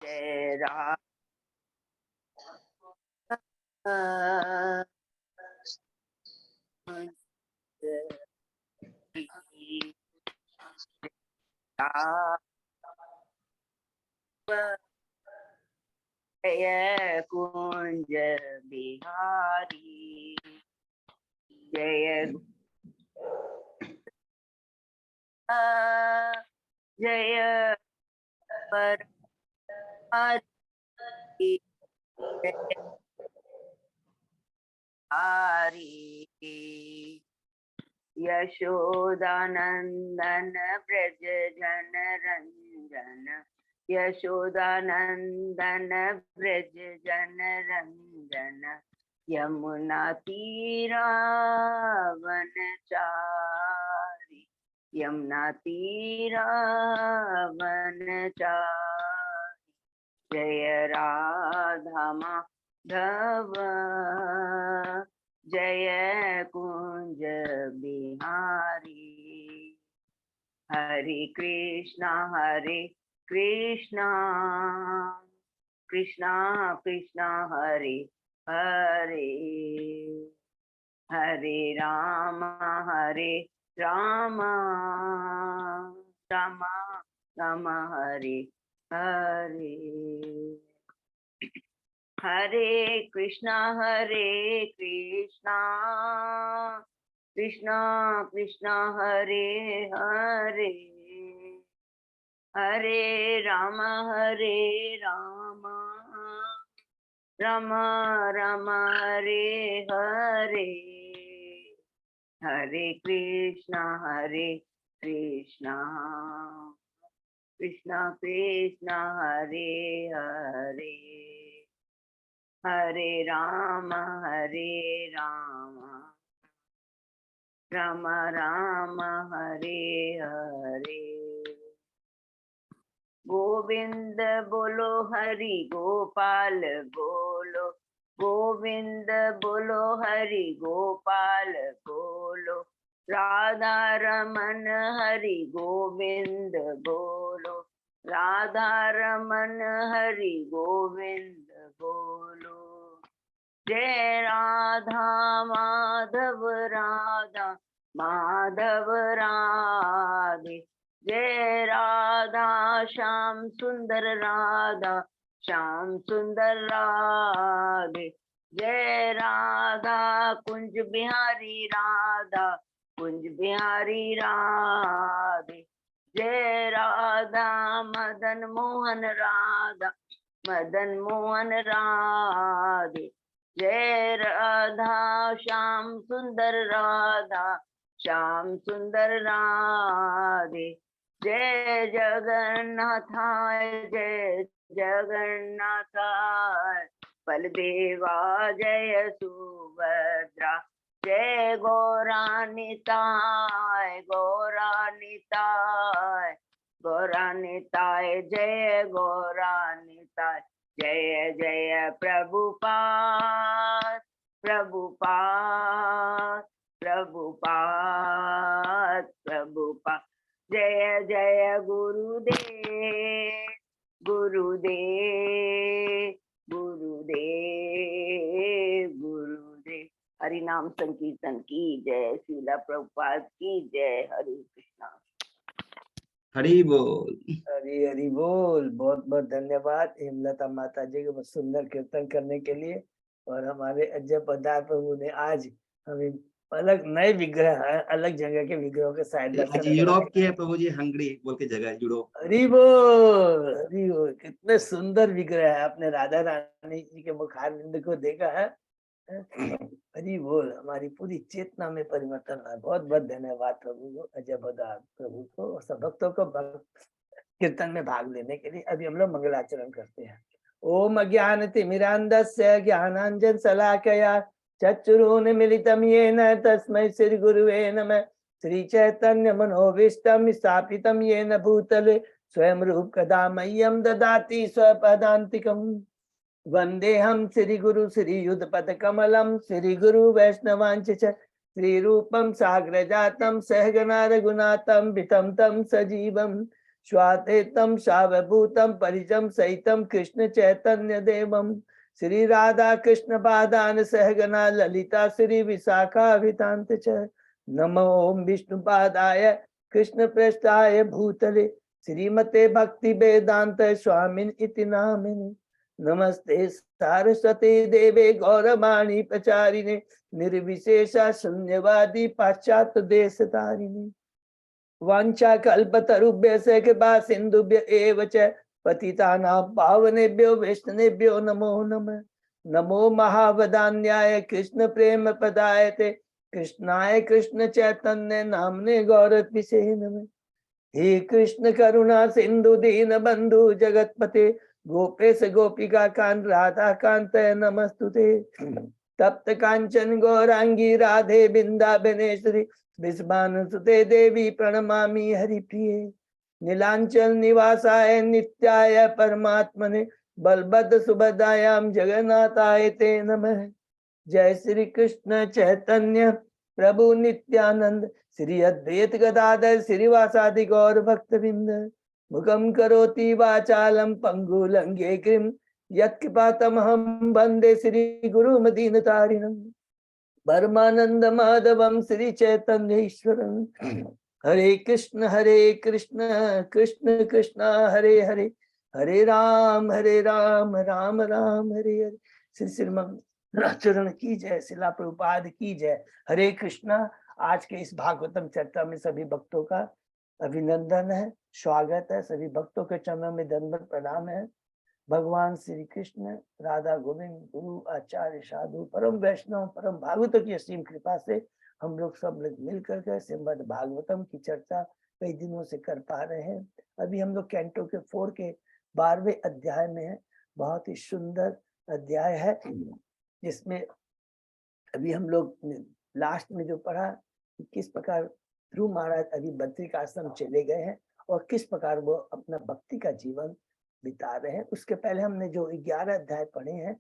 जय राम जय कुंज बिहारी जय जय पर हरि जय हरि यशोदानंदन ब्रज जन रंजन यशोदानंदन ब्रज जन रंजन यमुना तीरा वनचारी यमुना तीरा वनचारी जय राधा माधव जय कुंज बिहारी हरे कृष्णा कृष्णा कृष्णा हरे हरे हरे राम राम राम हरे हरे हरे कृष्णा कृष्णा कृष्णा हरे हरे हरे राम राम राम हरे हरे हरे कृष्णा कृष्णा कृष्णा कृष्णा हरे हरे हरे राम राम राम हरे हरे गोविंद बोलो हरि गोपाल बोलो गोविंद बोलो हरि गोपाल बोलो राधा रमन हरि गोविंद बोलो राधा रमन हरि गोविंद बोलो जय राधा माधव राधे जय राधा श्याम सुंदर राधे जय राधा कुंज बिहारी राधे जय राधा मदन मोहन राधे जय राधा श्याम सुंदर राधे जय जगन्नाथाय बलदेवा जय सुभद्रा जय गौरानिताय जय गौरानिताय जय जय प्रभुपाद जय जय गुरुदेव हरि नाम संकीर्तन की जय श्रीला प्रभुपाद की जय हरे कृष्णा हरि बोल हरि बोल। बहुत बहुत धन्यवाद हेमलता माता जी को सुंदर कीर्तन करने के लिए। और हमारे अजय पदार प्रभु ने आज हमें अलग नए विग्रह अलग जगह के विग्रहों के साइड यूरोप के प्रभु जी हंगरी बोल के जगह यूरोप। हरि बोल कितने सुंदर विग्रह है। आपने राधा रानी जी के मुखारविंद को देखा है। हरि बोल। हमारी पूरी चेतना में परिवर्तन है। बहुत बहुत धन्यवाद प्रभु को, अजय पदार प्रभु को और सब भक्तों को कीर्तन में भाग लेने के लिए। अभी हम लोग मंगलाचरण करते हैं। ओम अज्ञानतिमिरान्धस्य ज्ञानांजन शलाकया चक्षुरुन्मीलितं येन तस्मै श्री गुरुवे नमः। श्री चैतन्य मनोभीष्टं स्थापितं येन भूतले स्वयं रूप कदा मह्यं ददाति स्वपदान्तिकम्। वन्देऽहं श्री गुरु श्री युगपद कमलं श्री गुरु वैष्णवांच श्री रूपं साग्रजातं सहगना रघुनाथं वितं तं सजीवं स्वातेतम सावभूतम परिजम सहितम कृष्ण चैतन्य देवम श्री राधा कृष्ण पादान सहगना ललिता श्री विशाखाभितांत च। नमो ओम विष्णुपादाय कृष्ण प्रेष्ठाय भूतले श्रीमते भक्ति वेदांत स्वामिन इति नामिने। नमस्ते सारस्वती देवे गौरवाणी प्रचारिणे निर्विशेषा शून्यवादी पाश्चात्य देश तारिणे। वांछा कल्पतरुभ्यश्च कृपा सिन्धुभ्य एव च पतितानां पावनेभ्यो वैष्णवेभ्यो नमो नमः। नमो महावदान्याय कृष्ण प्रेम पदायते कृष्णाय कृष्ण चैतन्य नामने गौरत्विषे नमः। हे कृष्ण करुणा सिंधु दीन बंधु जगतपते गोपेश गोपिका कांत राधा कांत नमस्तुते। तप्त कांचन गौरांगी राधे बिंदाबनेश्वरी विस्मानुसुते देवी प्रणमामि हरिप्रिये। नीलांचल निवासाय नित्याय परमात्मने बलभद्र सुभद्रायां जगन्नाथाय ते नमः। जय श्री कृष्ण चैतन्य प्रभु नित्यानंद श्री अद्वैत गदाधर श्रीवासादि गौर भक्तवृंद। मुखम करोति वाचालम पंगुलंघे कृम यत्कृपातमहं वंदे श्री गुरु मदीनतारिणम्। परमानंद माधवम श्री चैतन्य ईश्वरम। हरे कृष्ण कृष्ण कृष्ण हरे हरे हरे राम राम राम हरे हरे। श्री श्रीमन चरण की जय, शिला प्रभुपाद की जय। हरे कृष्णा। आज के इस भागवतम चर्चा में सभी भक्तों का अभिनंदन है, स्वागत है। सभी भक्तों के चरणों में दंडवत प्रणाम है। भगवान श्री कृष्ण, राधा गोविंद, गुरु आचार्य साधु परम वैष्णव परम भागवतों की असीम कृपा से हम लोग सब लोग मिल करके श्रीमद् भागवतम की चर्चा कई दिनों से कर पा रहे हैं। अभी हम लोग कैंटो के 4 के 12वें अध्याय में है। बहुत ही सुंदर अध्याय है, जिसमें अभी हम लोग लास्ट में जो पढ़ा कि किस प्रकार ध्रुव महाराज अभी बद्रिक आश्रम चले गए हैं और किस प्रकार वो अपना भक्ति का जीवन बिता रहे हैं। उसके पहले हमने जो 11 अध्याय पढ़े हैं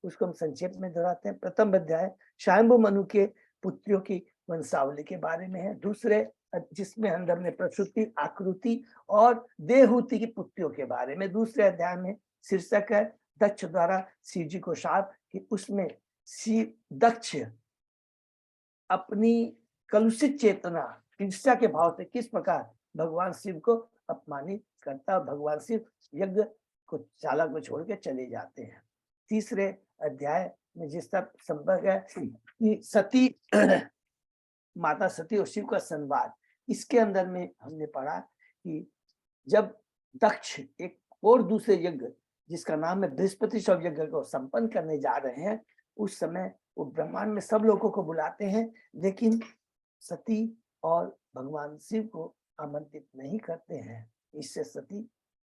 उसको हम संक्षेप में दोहराते हैं। प्रथम अध्याय स्वयंभू मनु के पुत्रियों की वंशावली के बारे में है। दूसरे जिसमें अंदर में प्रसूति, आकृति और देहूति की पुत्रियों के बारे में। दूसरे अध्याय में शीर्षक है दक्ष द्वारा शिव जी को शाप, कि उसमें दक्ष अपनी कलुषित चेतना ईर्ष्या के भाव से किस प्रकार भगवान शिव को अपमानित करता, भगवान शिव यज्ञ को चाला को छोड़ के चले जाते हैं। तीसरे अध्याय में जिसका संपर्क है कि सती माता सती और शिव का संवाद, इसके अंदर में हमने पढ़ा कि जब दक्ष एक और दूसरे यज्ञ जिसका नाम है बृहस्पति शव यज्ञ को संपन्न करने जा रहे हैं, उस समय वो ब्रह्मांड में सब लोगों को बुलाते हैं, लेकिन सती और भगवान शिव को आमंत्रित नहीं करते हैं। इससे सती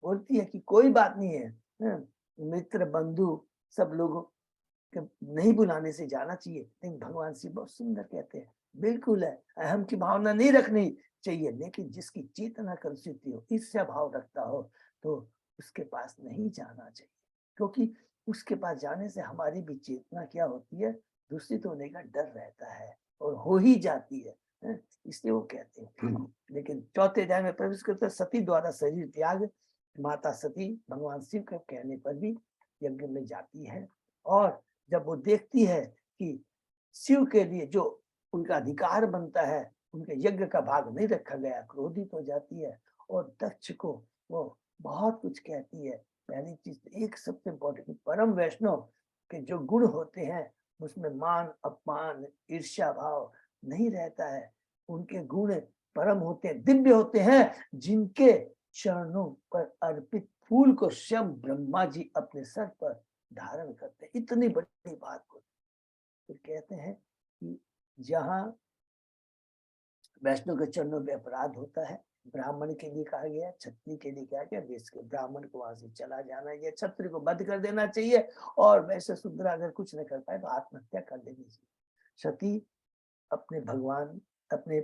बोलती है कि कोई बात नहीं है, मित्र बंधु सब लोगों के नहीं बुलाने से जाना चाहिए। लेकिन भगवान शिव बहुत सुंदर कहते हैं, बिल्कुल है, अहम की भावना नहीं रखनी चाहिए, लेकिन जिसकी चेतना कलुषित हो, ईर्ष्या भाव रखता हो, तो उसके पास नहीं जाना चाहिए, क्योंकि उसके पास जाने से हमारी भी चेतना क्या होती है, दूषित होने का डर रहता है और हो ही जाती है। इसलिए वो कहते हैं। लेकिन चौथे अध्याय में प्रवेश करते सती द्वारा शरीर त्याग, माता सती भगवान शिव के कहने पर भी यज्ञ में जाती है, और जब वो देखती है कि शिव के लिए जो उनका अधिकार बनता है उनके यज्ञ का भाग नहीं रखा गया, क्रोधित हो जाती है और दक्ष को वो बहुत कुछ कहती है। पहली चीज एक सबसे इम्पोर्टेंट, परम वैष्णव के जो गुण होते हैं उसमें मान अपमान ईर्ष्या भाव नहीं रहता है। उनके गुण परम होते हैं, दिव्य होते हैं, जिनके चरणों पर अर्पित फूल को स्वयं ब्रह्मा जी अपने सर पर धारण करते हैं। इतनी बड़ी बात को फिर कहते हैं कि जहां वैष्णव के चरणों में अपराध होता है, ब्राह्मण के लिए कहा गया, क्षत्रिय के लिए कहा गया, वैश्य के ब्राह्मण को वहां से चला जाना या क्षत्रिय को वध कर देना चाहिए, और वैसे शूद्र अगर कुछ नहीं कर पाए तो आत्महत्या कर देनी चाहिए। सती अपने भगवान, अपने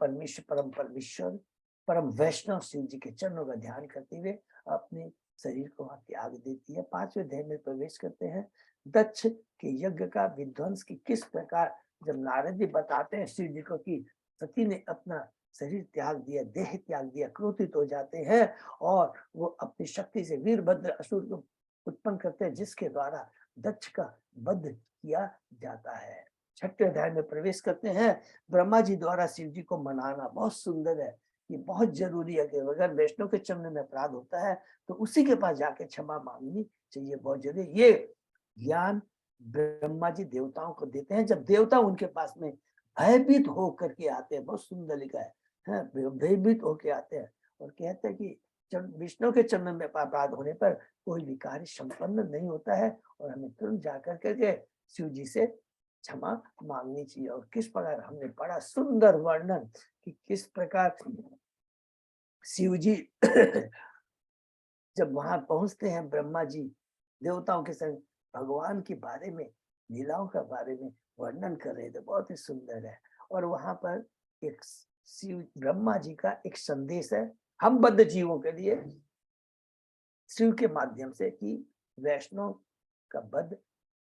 परमेश्वर परम वैष्णव शिव जी के चरणों का ध्यान करते हुए अपने शरीर को वहां त्याग देती है। 5वें अध्याय में प्रवेश करते हैं। दक्ष के यज्ञ का विध्वंस की किस प्रकार जब नारद जी बताते हैं शिव जी को कि सती ने अपना शरीर त्याग दिया, देह त्याग दिया, क्रोधित हो जाते हैं और वो अपनी शक्ति से वीरभद्र असुर को उत्पन्न करते हैं, जिसके द्वारा दक्ष का वध किया जाता है। छठे अध्याय में प्रवेश करते हैं। ब्रह्मा जी द्वारा शिव जी को मनाना बहुत सुंदर है। ये बहुत जरूरी है कि अगर वैष्णव के चरण में अपराध होता है तो उसी के पास जाके क्षमा मांगनी चाहिए, बहुत जरूरी। ये ज्ञान ब्रह्मा जी देवताओं को देते हैं जब देवता उनके पास में भयभीत होकर के आते हैं। बहुत सुंदर लिखा है, भयभीत होकर आते हैं और कहते हैं कि जब विष्णु के चरण में अपराध होने पर कोई भी कार्य संपन्न नहीं होता है और हमें तुरंत जाकर के शिव जी से क्षमा मांगनी चाहिए। और किस प्रकार हमने पढ़ा सुंदर वर्णन कि किस प्रकार शिव जी जब वहां पहुंचते हैं, ब्रह्मा जी देवताओं के संग भगवान के बारे में, लीलाओं के बारे में वर्णन कर रहे थे, बहुत ही सुंदर है। और वहां पर एक शिव ब्रह्मा जी का एक संदेश है हम बद्ध जीवों के लिए शिव के माध्यम से कि वैष्णव का वध,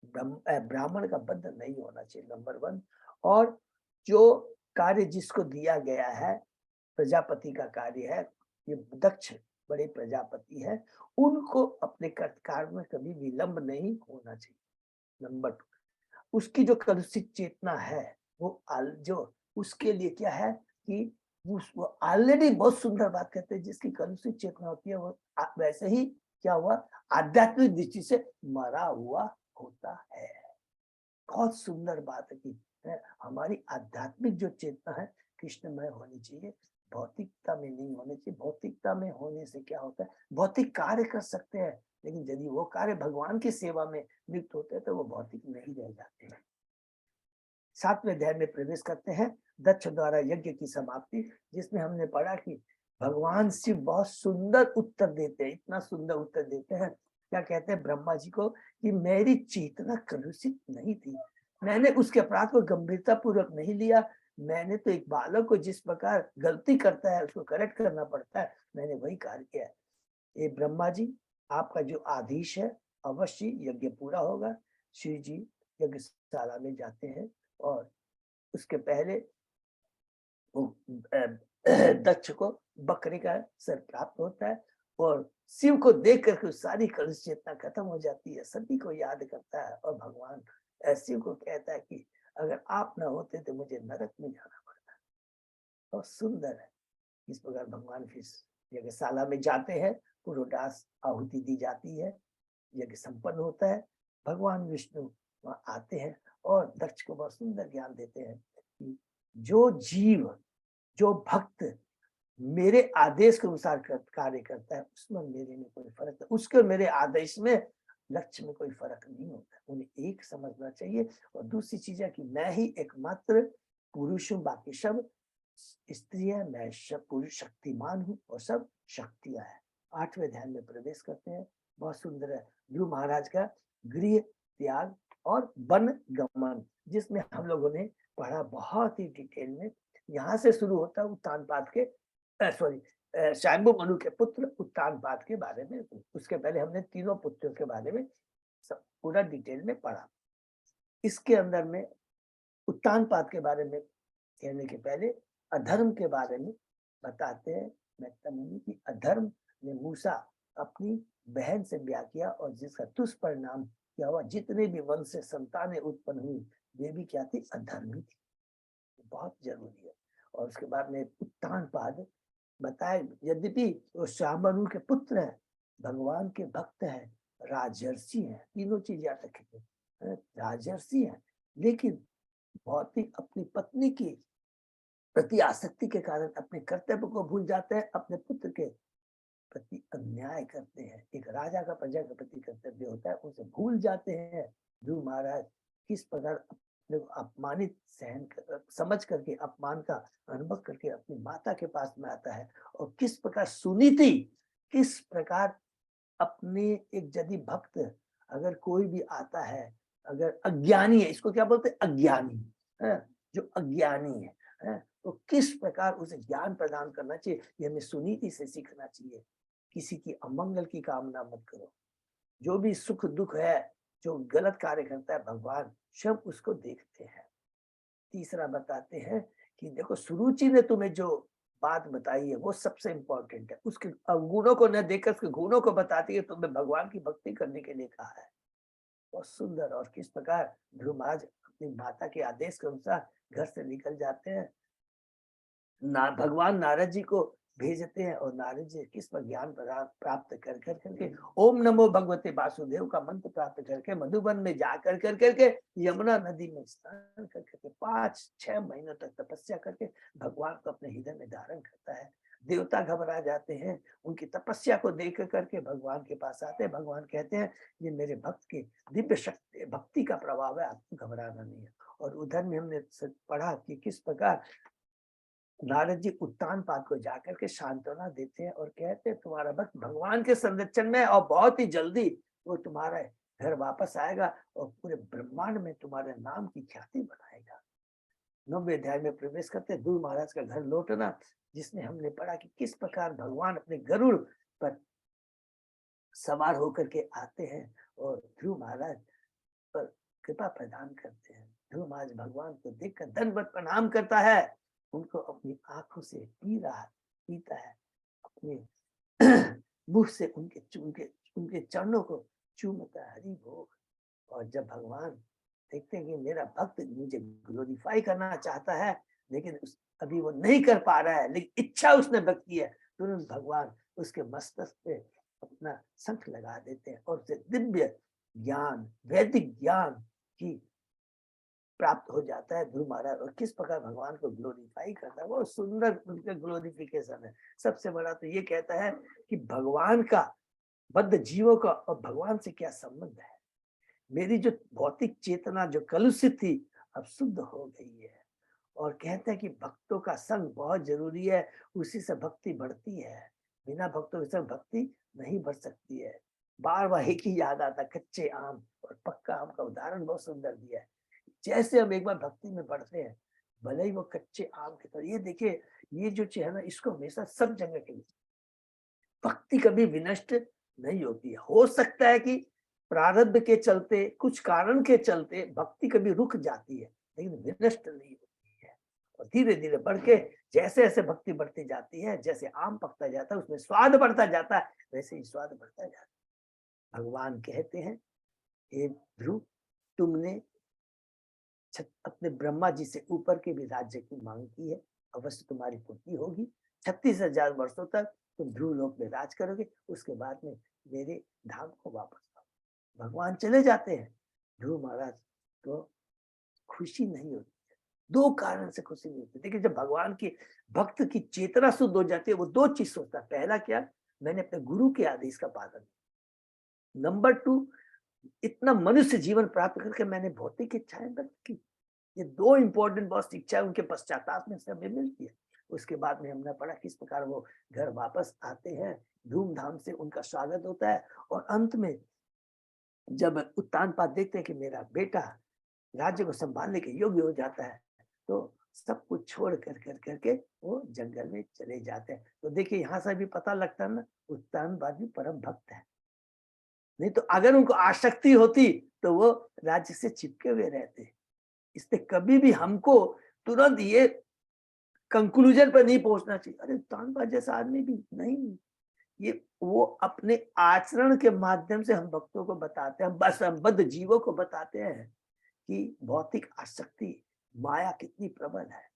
ब्राह्मण का वध नहीं होना चाहिए, नंबर 1। और जो कार्य जिसको दिया गया है, प्रजापति का कार्य है, ये दक्ष बड़े प्रजापति है, उनको अपने कार्य में कभी विलंब नहीं होना चाहिए। नंबर 2, उसकी जो कलुषित चेतना है वो जो उसके लिए क्या है कि वो ऑलरेडी बहुत सुंदर बात कहते हैं, जिसकी कलुषित चेतना होती है वो वैसे ही क्या हुआ, आध्यात्मिक दृष्टि से मरा हुआ होता है। बहुत सुंदर बात है कि हमारी आध्यात्मिक जो चेतना है कृष्णमय होनी चाहिए, भौतिकता में नहीं होनी चाहिए। भौतिकता में होने से क्या होता है, भौतिक कार्य कर सकते हैं लेकिन यदि वो कार्य भगवान की सेवा में लिप्त होते हैं तो वो भौतिक नहीं रह जाते हैं। 7वें अध्याय में प्रवेश करते हैं, दक्ष द्वारा यज्ञ की समाप्ति, जिसमें हमने पढ़ा कि भगवान शिव बहुत सुंदर उत्तर देते हैं, इतना सुंदर उत्तर देते हैं। क्या कहते हैं ब्रह्मा जी को कि मेरी चेतना कलुषित नहीं थी, मैंने उसके अपराध को गंभीरता पूर्वक नहीं लिया, मैंने तो एक बालक को जिस प्रकार गलती करता है उसको करेक्ट करना पड़ता है, मैंने वही कार्य किया है। ये ब्रह्मा जी आपका जो आदेश है अवश्य यज्ञ पूरा होगा। शिव जी यज्ञशाला में जाते हैं और उसके पहले वो दक्ष को बकरी का सर प्राप्त होता है और शिव को देख करके सारी कलुष चेतना खत्म हो जाती है, सभी को याद करता है और भगवान शिव को कहता है कि अगर आप ना होते तो मुझे नरक में जाना पड़ता। बहुत सुंदर है इस प्रकार भगवान फिर यज्ञशाला में जाते हैं, पुरोडास आहुति दी जाती है, यज्ञ संपन्न होता है, भगवान विष्णु वहां आते हैं और दक्ष को बहुत सुंदर ज्ञान देते हैं कि जो जीव, जो भक्त मेरे आदेश के अनुसार कार्य करता है उसमें मेरे में कोई फर्क नहीं, उसके मेरे आदेश में लक्ष्य में कोई फर्क नहीं होता। उन्हें एक समझना चाहिए। और दूसरी चीज है कि मैं ही एकमात्र पुरुष हूँ, बाकी सब स्त्री है, मैं सब पुरुष शक्तिमान हूँ और सब शक्तियां है। 8वें ध्यान में प्रवेश करते हैं, बहुत सुंदर है ध्रुव महाराज का गृह त्याग और वन गमन, जिसमें हम लोगों ने पढ़ा बहुत ही डिटेल में। यहाँ से शुरू होता है उत्तानपाद के शंभु मनु के पुत्र उत्तानपाद के बारे में। उसके पहले हमने तीनों पुत्रों के बारे में सब पूरा डिटेल में पढ़ा। इसके अंदर में उत्तानपाद के बारे में कहने के पहले अधर्म के बारे में बताते हैं मेहता मुनि की अधर्म ने मूसा अपनी बहन से ब्याह किया और जिसका दुष्परिणाम क्या हुआ, जितने भी वंश से संतानें उत्पन्न हुई वे भी क्या थी, अधर्मी थी। बहुत जरूरी है। और उसके बाद में उत्तानपाद बताए, यद्यपि वो शामनु के पुत्र है, भगवान के भक्त है, राजर्षि है, तीनों चीज याद रखेंगे, राजर्षि है, लेकिन बहुत ही अपनी पत्नी की प्रति आसक्ति के कारण अपने कर्तव्य को भूल जाते हैं, अपने पुत्र के प्रति अन्याय करते हैं। एक राजा का प्रजा के प्रति कर्तव्य होता है, उसे भूल जाते हैं। ध्रुव महाराज किस प्रकार अपने को अपमानित समझ करके अपमान का अनुभव करके अपनी माता के पास में आता है और किस प्रकार सुनीति, किस प्रकार अपने एक यदि भक्त अगर कोई भी आता है, अगर अज्ञानी है, इसको क्या बोलते हैं, अज्ञानी है, जो अज्ञानी है तो किस प्रकार उसे ज्ञान प्रदान करना चाहिए, ये हमें सुनीति से सीखना चाहिए। किसी की अमंगल की कामना मत करो। जो भी सुख दुख है, जो गलत कार्य करता है, भगवान सब उसको देखते हैं। तीसरा बताते हैं कि देखो सुरुचि ने तुम्हें जो बात बताई है वो सबसे इम्पोर्टेंट है। उसके अवगुणों को न देखकर उसके गुणों को बताती है, तुम्हें भगवान की भक्ति करने के लिए कहा है। बहुत सुंदर। और किस प्रकार ध्रुव महाराज अपनी माता के आदेश के अनुसार घर से निकल जाते हैं, भगवान नारद जी को भेजते हैं और नारद जी किस पर ज्ञान प्राप्त कर करके ओम नमो भगवते वासुदेव का मंत्र प्राप्त करके मधुबन में जा करके यमुना नदी में स्नान करके 5-6 महीनों तक तपस्या करके भगवान को अपने हृदय में धारण करता है। देवता घबरा जाते हैं, उनकी तपस्या को देख करके भगवान के पास आते हैं। भगवान कहते हैं ये मेरे भक्त की दिव्य शक्ति भक्ति का प्रभाव है, आपको घबराना नहीं है। और उधर में हमने पढ़ा कि किस प्रकार नारद जी उत्तान पाद को जाकर के सांत्वना देते हैं और कहते हैं तुम्हारा भक्त भगवान के संरक्षण में और बहुत ही जल्दी वो तुम्हारे घर वापस आएगा और पूरे ब्रह्मांड में तुम्हारे नाम की ख्याति बनाएगा। 9वें अध्याय में प्रवेश करते हैं ध्रुव महाराज का घर लौटना, जिसमें हमने पढ़ा कि किस प्रकार भगवान अपने गरुड़ पर सवार होकर के आते हैं और ध्रुव महाराज पर कृपा प्रदान करते हैं। ध्रुव महाराज भगवान को देखकर दंडवत प्रणाम करता है, उनको अपनी आंखों से पीता है, अपने मुंह से उनके चरणों को चूमता है। हरि भोग। और जब भगवान देखते हैं कि मेरा भक्त मुझे ग्लोरीफाई करना चाहता है लेकिन अभी वो नहीं कर पा रहा है, लेकिन इच्छा उसने व्यक्त की है, तुरंत भगवान उसके मस्तक पे अपना शंख लगा देते हैं और उसे दिव्य ज्ञान वैदिक ज्ञान की प्राप्त हो जाता है ध्रुव महाराज। और किस प्रकार भगवान को ग्लोरीफाई करता है, वो सुंदर उनका ग्लोरिफिकेशन है। सबसे बड़ा तो ये कहता है कि भगवान का बद्ध जीवों का और भगवान से क्या संबंध है। मेरी जो भौतिक चेतना जो कलुषित थी अब शुद्ध हो गई है। और कहते हैं कि भक्तों का संग बहुत जरूरी है, उसी से भक्ति बढ़ती है, बिना भक्तों के संग भक्ति नहीं बढ़ सकती है। बार बार एक ही याद आता, कच्चे आम और पक्का आम का उदाहरण बहुत सुंदर दिया है। जैसे हम एक बार भक्ति में बढ़ते हैं, भले ही वो कच्चे आम की तरह, ये देखिए ये जो चीज है ना, इसको हमेशा सब जगह के लिए भक्ति कभी विनष्ट नहीं होती है। हो सकता है कि प्रारब्ध के चलते कुछ कारण के चलते भक्ति कभी रुक जाती है, लेकिन विनष्ट नहीं होती है। और धीरे धीरे बढ़ के जैसे जैसे भक्ति बढ़ती जाती है, जैसे आम पकता जाता है उसमें स्वाद बढ़ता जाता है, वैसे ही स्वाद बढ़ता जाता है। भगवान कहते हैं हे ध्रुव, तुमने अपने ब्रह्मा जी से ऊपर के भी राज्य की मांग की है, अवश्य तुम्हारी पूर्ति होगी। 36,000 वर्षों तक तुम ध्रुव लोक में राज करोगे, उसके बाद में मेरे धाम को वापस आओ। भगवान चले जाते हैं, ध्रुव महाराज को खुशी नहीं होती है। 2 कारण से खुशी नहीं होती। देखिए जब भगवान की भक्त की चेतना शुद्ध हो जाती है, वो 2 चीज सोचता है। पहला क्या, मैंने अपने गुरु के आदेश का पालन। नंबर 2, इतना मनुष्य जीवन प्राप्त करके मैंने भौतिक इच्छाएं व्यक्त की। ये 2 इंपॉर्टेंट बहुत इच्छाएं उनके पश्चाताप में सब मिलती है। उसके बाद में हमने पढ़ा किस प्रकार वो घर वापस आते हैं, धूमधाम से उनका स्वागत होता है। और अंत में जब उत्तानपाद देखते हैं कि मेरा बेटा राज्य को संभालने के योग्य हो जाता है, तो सब कुछ छोड़ करके वो जंगल में चले जाते हैं। तो देखिए यहाँ से भी पता लगता है ना, उत्तानपाद भी परम भक्त है। नहीं तो अगर उनको आसक्ति होती तो वो राज्य से चिपके हुए रहते। इसलिए कभी भी हमको तुरंत ये कंक्लूजन पर नहीं पहुंचना चाहिए, अरे उत्तानपाद जैसा आदमी भी नहीं। ये वो अपने आचरण के माध्यम से हम भक्तों को बताते हैं, हम बस बद्ध जीवों को बताते हैं कि भौतिक आसक्ति माया कितनी प्रबल है।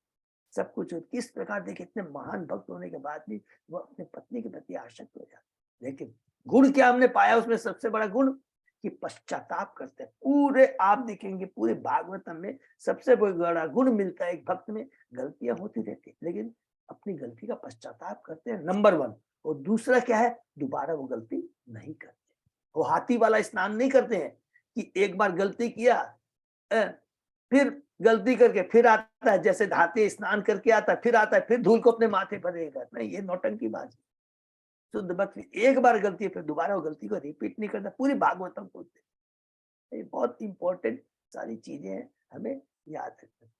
सब कुछ किस प्रकार देखिए, इतने महान भक्त होने के बाद भी वो अपने पत्नी के प्रति आसक्त हो जाते। लेकिन गुण क्या हमने पाया उसमें, सबसे बड़ा गुण कि पश्चाताप करते हैं। पूरे आप देखेंगे पूरे भागवतम में सबसे बड़ा गुण मिलता है एक भक्त में, गलतियां होती रहती लेकिन अपनी गलती का पश्चाताप करते हैं, नंबर 1। और दूसरा क्या है, दोबारा वो गलती नहीं करते। वो हाथी वाला स्नान नहीं करते हैं कि एक बार गलती किया फिर गलती करके फिर आता है, जैसे हाथी स्नान करके आता है फिर आता है फिर धूल को अपने माथे पर रहेगा, नहीं, ये नौटंकी बात है। शुद्ध भक्ति एक बार गलती है फिर दोबारा वो गलती को रिपीट नहीं करता। पूरी भागवतम बोलते, ये बहुत इंपॉर्टेंट सारी चीजें हैं, हमें याद रखना।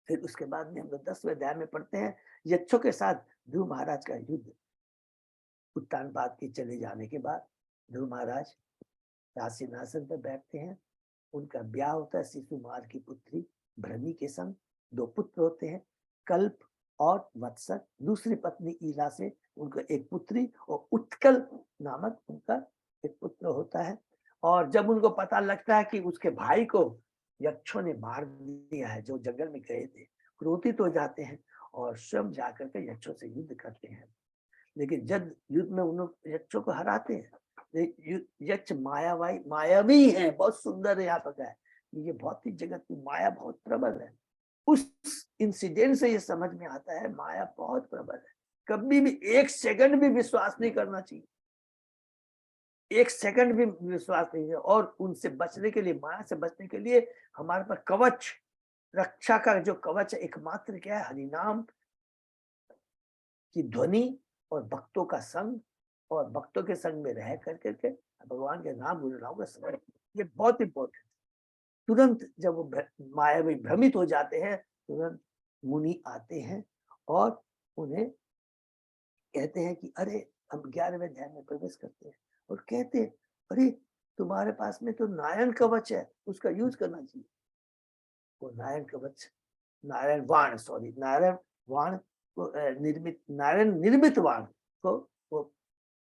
फिर उसके बाद में हम लोग 10वें अध्याय में पढ़ते हैं यक्षों के साथ ध्रुव महाराज का युद्ध। उत्तानपाद के चले जाने के बाद ध्रुव महाराज राजसिंहासन पर बैठते हैं, उनका ब्याह होता है शिशुमार की पुत्री भ्रमी के संग। 2 पुत्र होते हैं, कल्प और वत्स, दूसरी पत्नी ईला से उनका एक पुत्री और उत्कल नामक उनका एक पुत्र होता है। और जब उनको पता लगता है कि उसके भाई को यक्षों ने मार दिया है, जो जंगल में गए थे, क्रोधित हो जाते हैं और स्वयं जाकर के यक्षों से युद्ध करते हैं। लेकिन जब युद्ध में उन लोग यक्षों को हराते हैं, यक्ष मायावी है, बहुत सुंदर है। यहाँ पर है ये भौतिक जगत की माया बहुत प्रबल है। उस इंसिडेंट से ये समझ में आता है माया बहुत प्रबल है। कभी भी एक सेकंड भी विश्वास नहीं करना चाहिए, एक सेकंड भी विश्वास नहीं है। और उनसे बचने के लिए, माया से बचने के लिए हमारे पास कवच, रक्षा का जो कवच है एकमात्र क्या है? हरिनाम की ध्वनि और भक्तों का संग, और भक्तों के संग में रह करके भगवान के नाम गुणगान का स्मरण, ये बहुत इंपॉर्टेंट। तुरंत जब वो माया में भ्रमित हो जाते हैं, तुरंत मुनि आते हैं और उन्हें कहते हैं कि अरे, हम 11वें ध्यान में प्रवेश करते हैं और कहते हैं अरे तुम्हारे पास में तो नारायण कवच है, उसका यूज करना चाहिए। वो नारायण कवच, नारायण वाण, सॉरी, नारायण वाण को नारायण निर्मित वाण को वो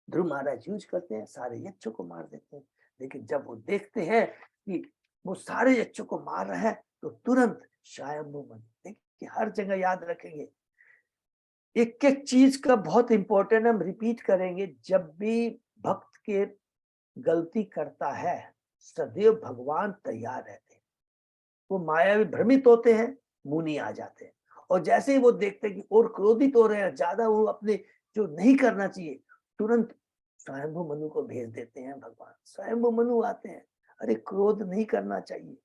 ध्रुव महाराज यूज करते हैं, सारे यक्षों को मार देते हैं। लेकिन जब वो देखते हैं कि वो सारे यक्षों को मार रहा है, तो तुरंत स्वयंभू मन, देखिए हर जगह याद रखेंगे, एक एक चीज का बहुत इंपॉर्टेंट हम रिपीट करेंगे। जब भी भक्त के गलती करता है, सदैव भगवान तैयार रहते हैं। वो मायावी भ्रमित होते हैं, मुनि आ जाते हैं, और जैसे ही वो देखते हैं कि और क्रोधित हो रहे हैं ज्यादा, वो अपने जो नहीं करना चाहिए, तुरंत स्वयंभू मनु को भेज देते हैं भगवान। स्वयंभू मनु आते हैं, अरे क्रोध नहीं करना चाहिए,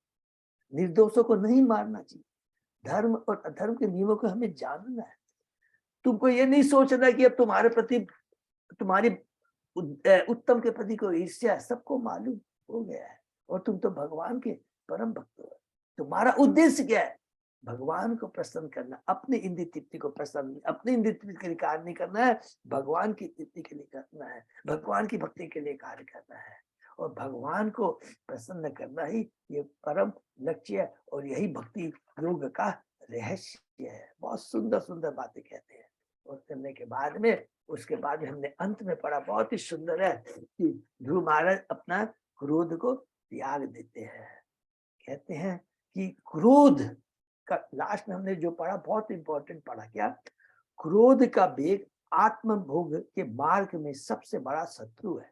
निर्दोषों को नहीं मारना चाहिए, धर्म और अधर्म के नियमों को हमें जानना है। तुमको ये नहीं सोचना कि अब तुम्हारे प्रति, तुम्हारी उत्तम के प्रति कोई ईर्ष्या, सबको मालूम हो गया है, और तुम तो भगवान के परम भक्त हो। तुम्हारा उद्देश्य क्या है? भगवान को प्रसन्न करना, अपनी इंद्रिय तृप्ति को प्रसन्न, अपनी इंद्रिय तृप्ति के लिए कार्य नहीं करना है, भगवान की तृप्ति के लिए करना है, भगवान की भक्ति के लिए कार्य करना है। और भगवान को प्रसन्न करना ही ये परम लक्ष्य है, और यही भक्ति योग का रहस्य है। बहुत सुंदर सुंदर बातें कहते हैं। और करने के बाद में, उसके बाद में हमने अंत में पढ़ा, बहुत ही सुंदर है कि ध्रुव महाराज अपना क्रोध को त्याग देते हैं। कहते हैं कि क्रोध का, लास्ट में हमने जो पढ़ा बहुत इंपॉर्टेंट पढ़ा, क्या? क्रोध का वेग आत्मभोग के मार्ग में सबसे बड़ा शत्रु है।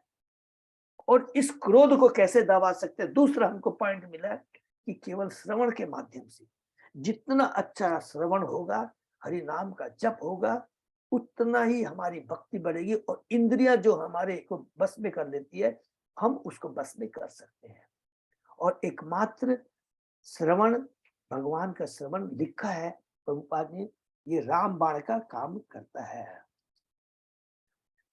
और इस क्रोध को कैसे दबा सकते हैं? दूसरा हमको पॉइंट मिला कि केवल श्रवण के माध्यम से, जितना अच्छा श्रवण होगा, हरि नाम का जप होगा, उतना ही हमारी भक्ति बढ़ेगी, और इंद्रियां जो हमारे को बस में कर लेती है, हम उसको बस में कर सकते हैं। और एकमात्र श्रवण, भगवान का श्रवण, लिखा है प्रभुपाद ने, ये राम बाण का काम करता है।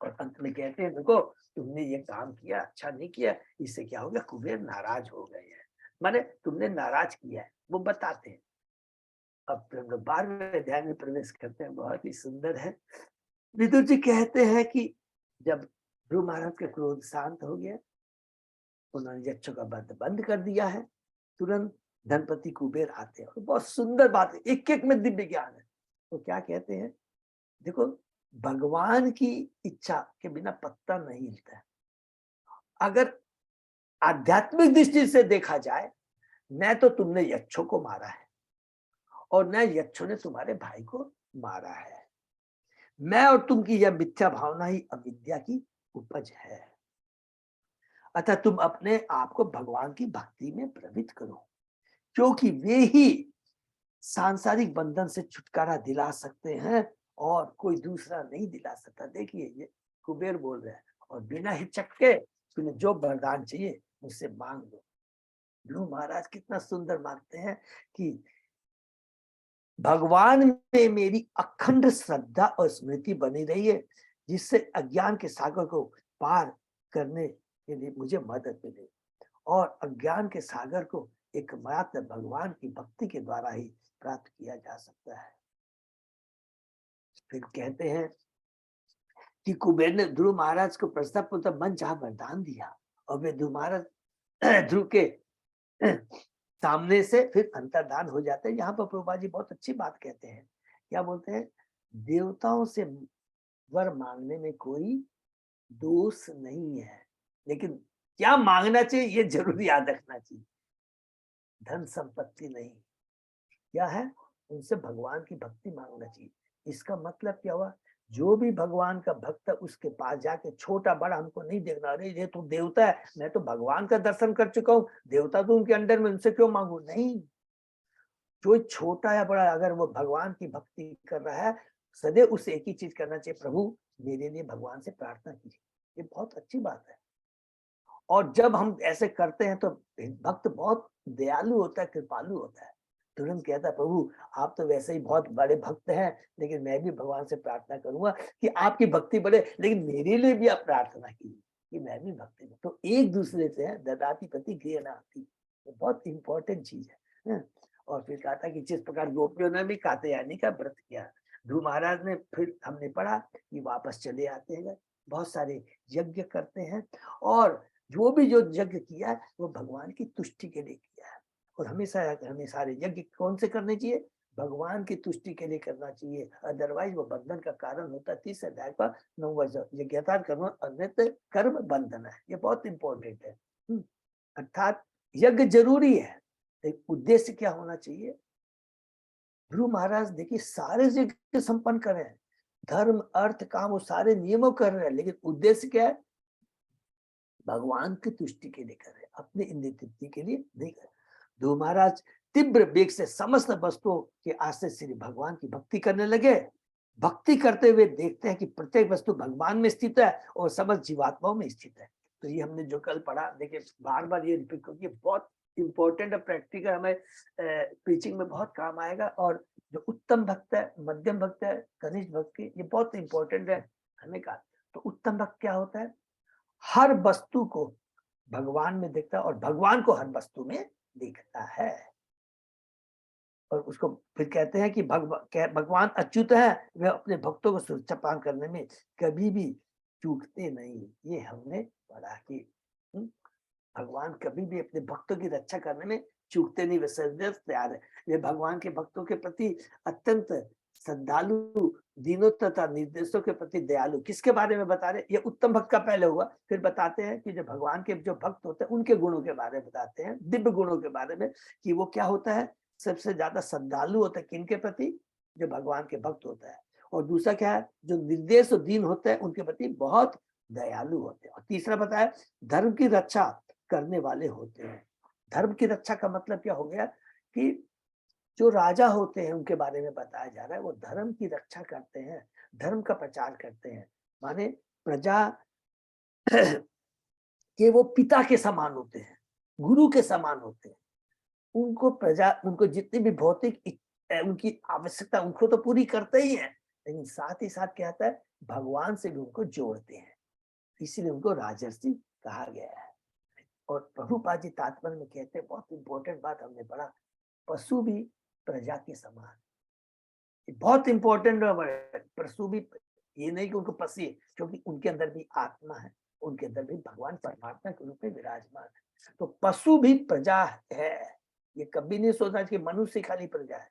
और अंत में कहते हैं देखो, तुमने ये काम किया, अच्छा नहीं किया, इससे क्या हो गया? कुबेर नाराज हो गए हैं, माने तुमने नाराज किया है, वो बताते हैं। अब हम लोग 12वें अध्याय में प्रवेश करते हैं, बहुत ही सुंदर है। विदुर जी कहते हैं कि जब ध्रुव महाराज का क्रोध शांत हो गया, उन्होंने यक्षों का वध बंद कर दिया है, तुरंत धनपति कुबेर आते हैं। बहुत सुंदर बात है, एक एक में दिव्य ज्ञान है। तो क्या कहते हैं, देखो, भगवान की इच्छा के बिना पत्ता नहीं हिलता है। अगर आध्यात्मिक दृष्टि से देखा जाए, न तो तुमने यक्षों को मारा है, और न यक्षों ने तुम्हारे भाई को मारा है। मैं और तुम की यह मिथ्या भावना ही अविद्या की उपज है। अतः तुम अपने आप को भगवान की भक्ति में प्रवृत्त करो, क्योंकि वे ही सांसारिक बंधन से छुटकारा दिला सकते हैं, और कोई दूसरा नहीं दिला सकता। देखिए, ये कुबेर बोल रहे हैं, और बिना हिचक के तुम्हें जो वरदान चाहिए मुझसे मांग लो। ध्रुव महाराज कितना सुंदर मांगते हैं कि भगवान में मेरी अखंड श्रद्धा और स्मृति बनी रही है, जिससे अज्ञान के सागर को पार करने के लिए मुझे मदद मिले, और अज्ञान के सागर को एकमात्र भगवान की भक्ति के द्वारा ही प्राप्त किया जा सकता है। फिर कहते हैं कि कुबेर ने ध्रुव महाराज को प्रस्ताव मन चाह वरदान दिया, और वे ध्रुव महाराज ध्रुव के सामने से फिर अंतर्धान हो जाते हैं। यहाँ पर प्रभुपाद जी बहुत अच्छी बात कहते हैं। क्या बोलते हैं देवताओं से वर मांगने में कोई दोष नहीं है, लेकिन क्या मांगना चाहिए ये जरूर याद रखना चाहिए। धन संपत्ति नहीं, क्या है, उनसे भगवान की भक्ति मांगना चाहिए। इसका मतलब क्या हुआ, जो भी भगवान का भक्त है उसके पास जाके छोटा बड़ा हमको नहीं देखना, अरे ये तो देवता है, मैं तो भगवान का दर्शन कर चुका हूँ, देवता तो उनके अंडर में, उनसे क्यों मांगू, नहीं। जो छोटा या बड़ा अगर वो भगवान की भक्ति कर रहा है, सदैव उसे एक ही चीज करना चाहिए, प्रभु मेरे लिए भगवान से प्रार्थना कीजिए। ये बहुत अच्छी बात है। और जब हम ऐसे करते हैं तो भक्त बहुत दयालु होता है, कृपालु होता है। तुरंत कहता है, प्रभु आप तो वैसे ही बहुत बड़े भक्त हैं, लेकिन मैं भी भगवान से प्रार्थना करूंगा कि आपकी भक्ति बढ़े, लेकिन मेरे लिए भी आप प्रार्थना कीजिए कि मैं भी भक्ति में। तो एक दूसरे से है, ददाति प्रति गृह्णाति, तो बहुत इंपॉर्टेंट चीज है। और फिर कहा था कि जिस प्रकार गोपियों ने भी कात्यायनी का व्रत किया, ध्रुव महाराज ने, फिर हमने पढ़ा कि वापस चले आते हैं, बहुत सारे यज्ञ करते हैं, और जो भी जो यज्ञ किया है वो भगवान की तुष्टि के लिए किया है। और हमेशा हमें सारे यज्ञ कौन से करने चाहिए, भगवान की तुष्टि के लिए करना चाहिए, अदरवाइज वो बंधन का कारण होता है। 30 अध्याय का 9वां यज्ञार्थ कर्म अन्यत्र कर्म बंधन है, ये बहुत इंपॉर्टेंट है। अर्थात यज्ञ जरूरी है, एक उद्देश्य क्या होना चाहिए। ध्रुव महाराज देखिए सारे यज्ञ संपन्न कर रहे हैं, धर्म अर्थ काम वो सारे नियमों कर रहे हैं, लेकिन उद्देश्य क्या है, भगवान की तुष्टि के लिए कर रहे, अपने इंद्रिय तृप्ति के लिए नहीं कर। ध्रुव महाराज तीव्र वेग से समस्त वस्तुओं के आश्रय श्री भगवान की भक्ति करने लगे। भक्ति करते हुए देखते हैं कि प्रत्येक वस्तु भगवान में स्थित है और समस्त जीवात्माओं में स्थित है। तो ये हमने जो कल पढ़ा, देखिए बार बार ये रिपीट क्योंकि बहुत इंपॉर्टेंट है, प्रैक्टिकल हमें टीचिंग में बहुत काम आएगा। और जो उत्तम भक्त है, मध्यम भक्त है, कनिष्ठ भक्त की, ये बहुत इंपॉर्टेंट है हमें कहा। तो उत्तम भक्त क्या होता है, हर वस्तु को भगवान में देखता है और भगवान को हर वस्तु में देखता है। और उसको फिर कहते हैं कि भगवान अच्युत है, वे अपने भक्तों को सुरक्षा प्रदान करने में कभी भी चूकते नहीं। ये हमने पढ़ा कि भगवान कभी भी अपने भक्तों की रक्षा करने में चूकते नहीं, वे सदैव तैयार है। वे भगवान के भक्तों के प्रति अत्यंत श्रद्धालु, दीनों तथा निर्देशों के प्रति दयालु। किसके बारे में बता रहे, ये उत्तम भक्त का पहले हुआ, फिर बताते हैं कि जो भगवान के जो भक्त होते हैं उनके गुणों के बारे में बताते हैं, दिव्य गुणों के बारे में, कि वो क्या होता है, सबसे ज्यादा श्रद्धालु होता है किनके प्रति, जो भगवान के भक्त होता है। और दूसरा क्या है, जो निर्देश और दीन होते हैं उनके प्रति बहुत दयालु होते हैं। और तीसरा बताया, धर्म की रक्षा करने वाले होते हैं। धर्म की रक्षा का मतलब क्या हो गया कि जो राजा होते हैं उनके बारे में बताया जा रहा है, वो धर्म की रक्षा करते हैं, धर्म का प्रचार करते हैं। माने प्रजा के वो पिता के समान होते हैं, गुरु के समान होते हैं। उनको प्रजा, उनको जितनी भी भौतिक उनकी आवश्यकता उनको तो पूरी करते ही हैं, लेकिन साथ ही साथ क्या होता है, भगवान से भी उनको जोड़ते हैं, इसीलिए उनको राजर्षि कहा गया है। और प्रभुपाद जी तात्पर्य में कहते हैं, बहुत इंपॉर्टेंट बात हमने पढ़ा, पशु भी प्रजा के समान। बहुत इंपॉर्टेंट है, पशु भी, ये नहीं कि उनको पसी है, क्योंकि उनके अंदर भी आत्मा है, उनके अंदर भी भगवान परमात्मा के रूप में विराजमान है। तो पशु भी प्रजा है, ये कभी नहीं सोचना कि मनुष्य खाली प्रजा है।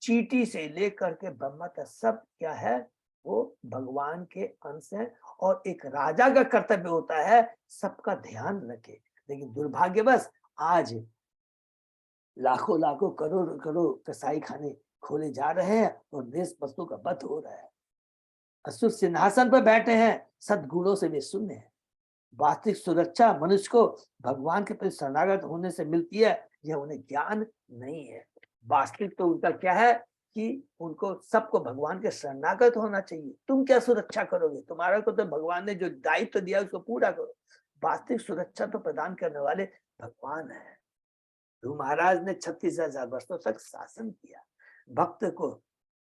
चींटी से लेकर के ब्रह्मा तक सब क्या है, वो भगवान के अंश है। और एक राजा का कर्तव्य होता है सबका ध्यान रखे, लेकिन दुर्भाग्यवश आज लाखों लाखों करोड़ करोड़ कसाई खाने खोले जा रहे हैं और देश वस्तु का वध हो रहा है। असुर सिंहासन पर बैठे हैं, सद्गुणों से वे शून्य है। वास्तविक सुरक्षा मनुष्य को भगवान के प्रति शरणागत होने से मिलती है, यह उन्हें ज्ञान नहीं है। वास्तविक तो उनका क्या है कि उनको सबको भगवान के शरणागत होना चाहिए। तुम क्या सुरक्षा करोगे, तुम्हारा को तो भगवान ने जो दायित्व दिया उसको पूरा करो। वास्तविक सुरक्षा तो प्रदान करने वाले भगवान है। ध्रुव महाराज ने 36,000 वर्षों तक शासन किया। भक्त को,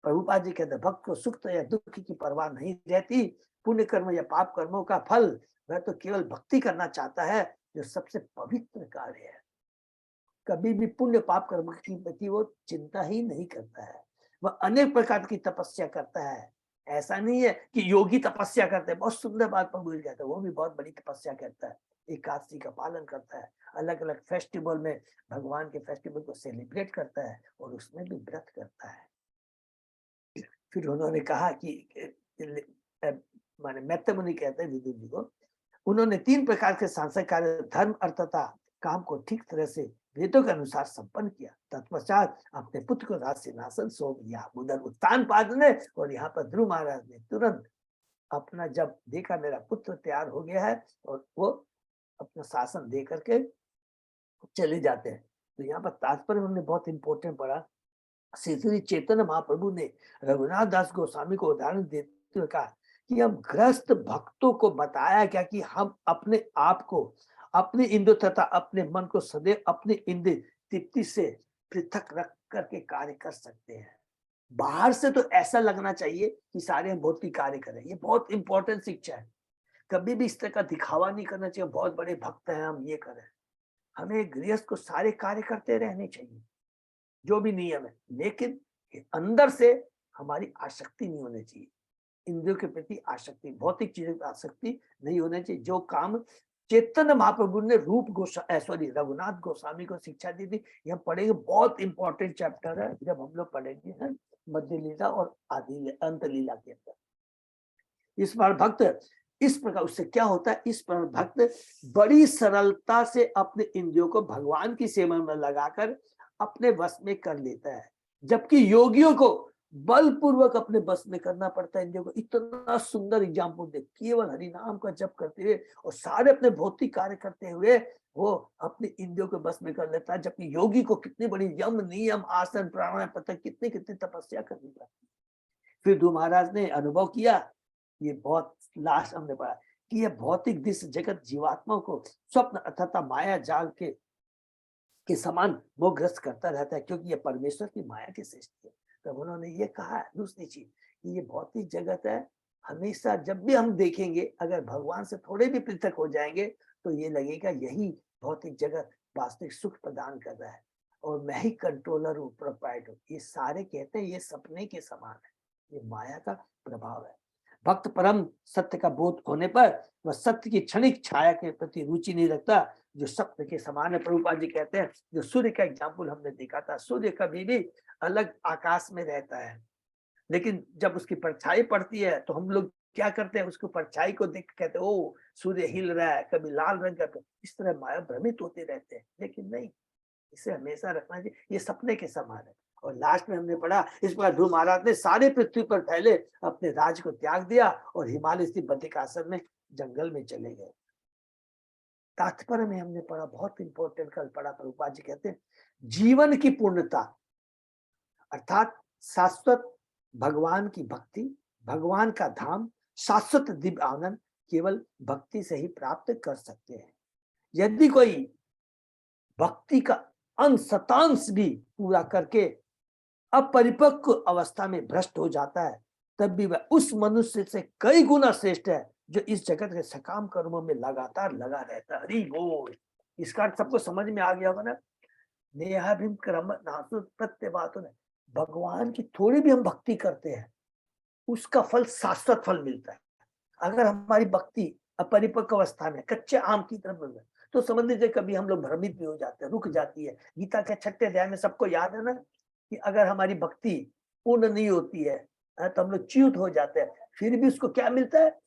प्रभुपाद जी कहते, भक्त को सुख या दुख की परवाह नहीं रहती। पुण्य कर्म या पाप कर्मों का फल, वह तो केवल भक्ति करना चाहता है, जो सबसे पवित्र कार्य है। कभी भी पुण्य पाप कर्म की प्रति वो चिंता ही नहीं करता है। वह अनेक प्रकार की तपस्या करता है। ऐसा नहीं है कि योगी तपस्या करते हैं, बहुत सुंदर बात प्रभु जी कहते हैं, वो भी बहुत बड़ी तपस्या करता है, एकादशी का पालन करता है, अलग अलग फेस्टिवल में भगवान के फेस्टिवल को सेलिब्रेट करता है और उसमें भी व्रत करता है। फिर उन्होंने कहा कि माने मैत्रेय मुनि कहते हैं विदुर जी को, उन्होंने 3 प्रकार के सांसारिक कार्य धर्म अर्थ तथा काम को ठीक तरह से वेदों के अनुसार संपन्न किया। तत्पश्चात अपने पुत्र को राज सिंहासन सौंप दिया। उधर उत्तानपाद ने और यहाँ पर ध्रुव महाराज ने तुरंत अपना जब देखा मेरा पुत्र तैयार हो गया है और वो अपना शासन दे करके चले जाते हैं। तो यहाँ पर तात्पर्य उन्होंने बहुत इंपॉर्टेंट पढ़ा। श्री चैतन्य महाप्रभु ने रघुनाथ दास गोस्वामी को उदाहरण देते हुए कहा कि हम ग्रस्त भक्तों को बताया क्या कि हम अपने आप को, अपने इंद्र तथा अपने मन को सदैव अपने इंद्र तृप्ति से पृथक रख करके कार्य कर सकते हैं। बाहर से तो ऐसा लगना चाहिए कि सारे हम भौतिक कार्य करें, ये बहुत इंपॉर्टेंट शिक्षा है। कभी भी इस तरह का दिखावा नहीं करना चाहिए, बहुत बड़े भक्त हैं हम ये करें। हमें गृहस्थ को सारे कार्य करते रहने चाहिए जो भी नियम है, लेकिन अंदर से हमारी आसक्ति नहीं होनी चाहिए, इंद्रियों के प्रति आसक्ति, भौतिक चीजों की आसक्ति नहीं होनी चाहिए। जो काम चैतन्य महाप्रभु ने रघुनाथ गोस्वामी को शिक्षा दी थी, यह पढ़ेंगे, बहुत इंपॉर्टेंट चैप्टर है जब हम लोग पढ़ेंगे हैं मध्य लीला और आदि अंत लीला के अंदर। इस बार भक्त इस प्रकार, उससे क्या होता है, इस पर भक्त बड़ी सरलता से अपने इंद्रियों को भगवान की सेवा में लगाकर अपने वश में कर लेता है, जबकि योगियों को बलपूर्वक अपने बस में करना पड़ता है इंद्रियों को। इतना सुंदर एग्जाम्पल दे, केवल हरि नाम का जप करते हुए और सारे अपने भौतिक कार्य करते हुए वो अपने इंद्रियों को बस में कर लेता है, जबकि योगी को कितनी बड़ी यम नियम आसन प्राणायाम पता कितनी कितनी तपस्या करनी पड़ती। फिर ध्रुव महाराज ने अनुभव किया, ये बहुत लास्ट हमने पढ़ा कि ये भौतिक दृश्य जगत जीवात्माओं को स्वप्न अथवा माया जाल के समान मोहग्रस्त करता रहता है, क्योंकि ये परमेश्वर की माया की सृष्टि है। तब उन्होंने ये कहा दूसरी चीज कि ये भौतिक जगत है, हमेशा जब भी हम देखेंगे अगर भगवान से थोड़े भी पृथक हो जाएंगे तो ये लगेगा यही भौतिक जगत वास्तविक सुख प्रदान कर रहा है और मैं ही कंट्रोलर हूँ, प्रोप्राइटर हूँ। ये सारे कहते हैं ये सपने के समान है, ये माया का प्रभाव है। भक्त परम सत्य का बोध होने पर वह सत्य की क्षणिक छाया के प्रति रुचि नहीं रखता, जो सत्य के समान है। प्रभुपाद जी कहते हैं, जो सूर्य का एग्जाम्पल हमने देखा था, सूर्य कभी भी अलग आकाश में रहता है, लेकिन जब उसकी परछाई पड़ती है तो हम लोग क्या करते हैं, उसको परछाई को देख कहते हैं ओ सूर्य हिल रहा है, कभी लाल रंग का, इस तरह माया भ्रमित होते रहते हैं, लेकिन नहीं, इसे हमेशा रखना चाहिए, ये सपने के समान है। और लास्ट में हमने पढ़ा, इस बार ध्रुव महाराज ने सारे पृथ्वी पर फैले अपने राज को त्याग दिया और हिमालय स्थित बद्रिकाश्रम में जंगल में चले गए। तात्पर्य में हमने पढ़ा, बहुत इंपॉर्टेंट कल पढ़ा, प्रभुपाद जी कहते हैं जीवन की पूर्णता अर्थात शाश्वत भगवान की भक्ति, भगवान का धाम, शाश्वत दिव्य आनंद केवल भक्ति से ही प्राप्त कर सकते हैं। यदि कोई भक्ति का अंशतांश भी पूरा करके अपरिपक्व अवस्था में भ्रष्ट हो जाता है, तब भी वह उस मनुष्य से कई गुना श्रेष्ठ है जो इस जगत के सकाम कर्मों में लगातार लगा रहता है। हरि बोल। इसका सबको समझ में आ गया होगा ना। नेहाभिम क्रम नासु प्रत्यवातो ने, भगवान की थोड़ी भी हम भक्ति करते हैं उसका फल शाश्वत फल मिलता है। अगर हमारी भक्ति अपरिपक्व अवस्था में कच्चे आम की तरफ मिल जाए तो समझ लीजिए कभी हम लोग भ्रमित भी हो जाते हैं, रुक जाती है। गीता के 6ठे अध्याय में सबको याद है ना कि अगर हमारी भक्ति पूर्ण नहीं होती है तो हम लोग च्युत हो जाते हैं। फिर भी उसको क्या मिलता है,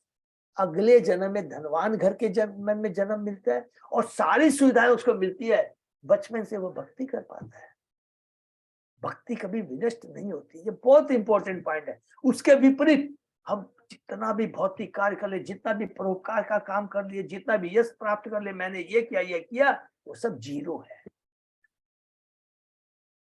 अगले जन्म में धनवान घर के जन्म में जन्म मिलता है और सारी सुविधाएं उसको मिलती है, बचपन से वो भक्ति कर पाता है। भक्ति कभी विनष्ट नहीं होती, ये बहुत इंपॉर्टेंट पॉइंट है। उसके विपरीत हम जितना भी भौतिक कार्य कर ले, जितना भी परोपकार का काम कर लिए, जितना भी यश प्राप्त कर ले, मैंने ये किया, वो सब जीरो है।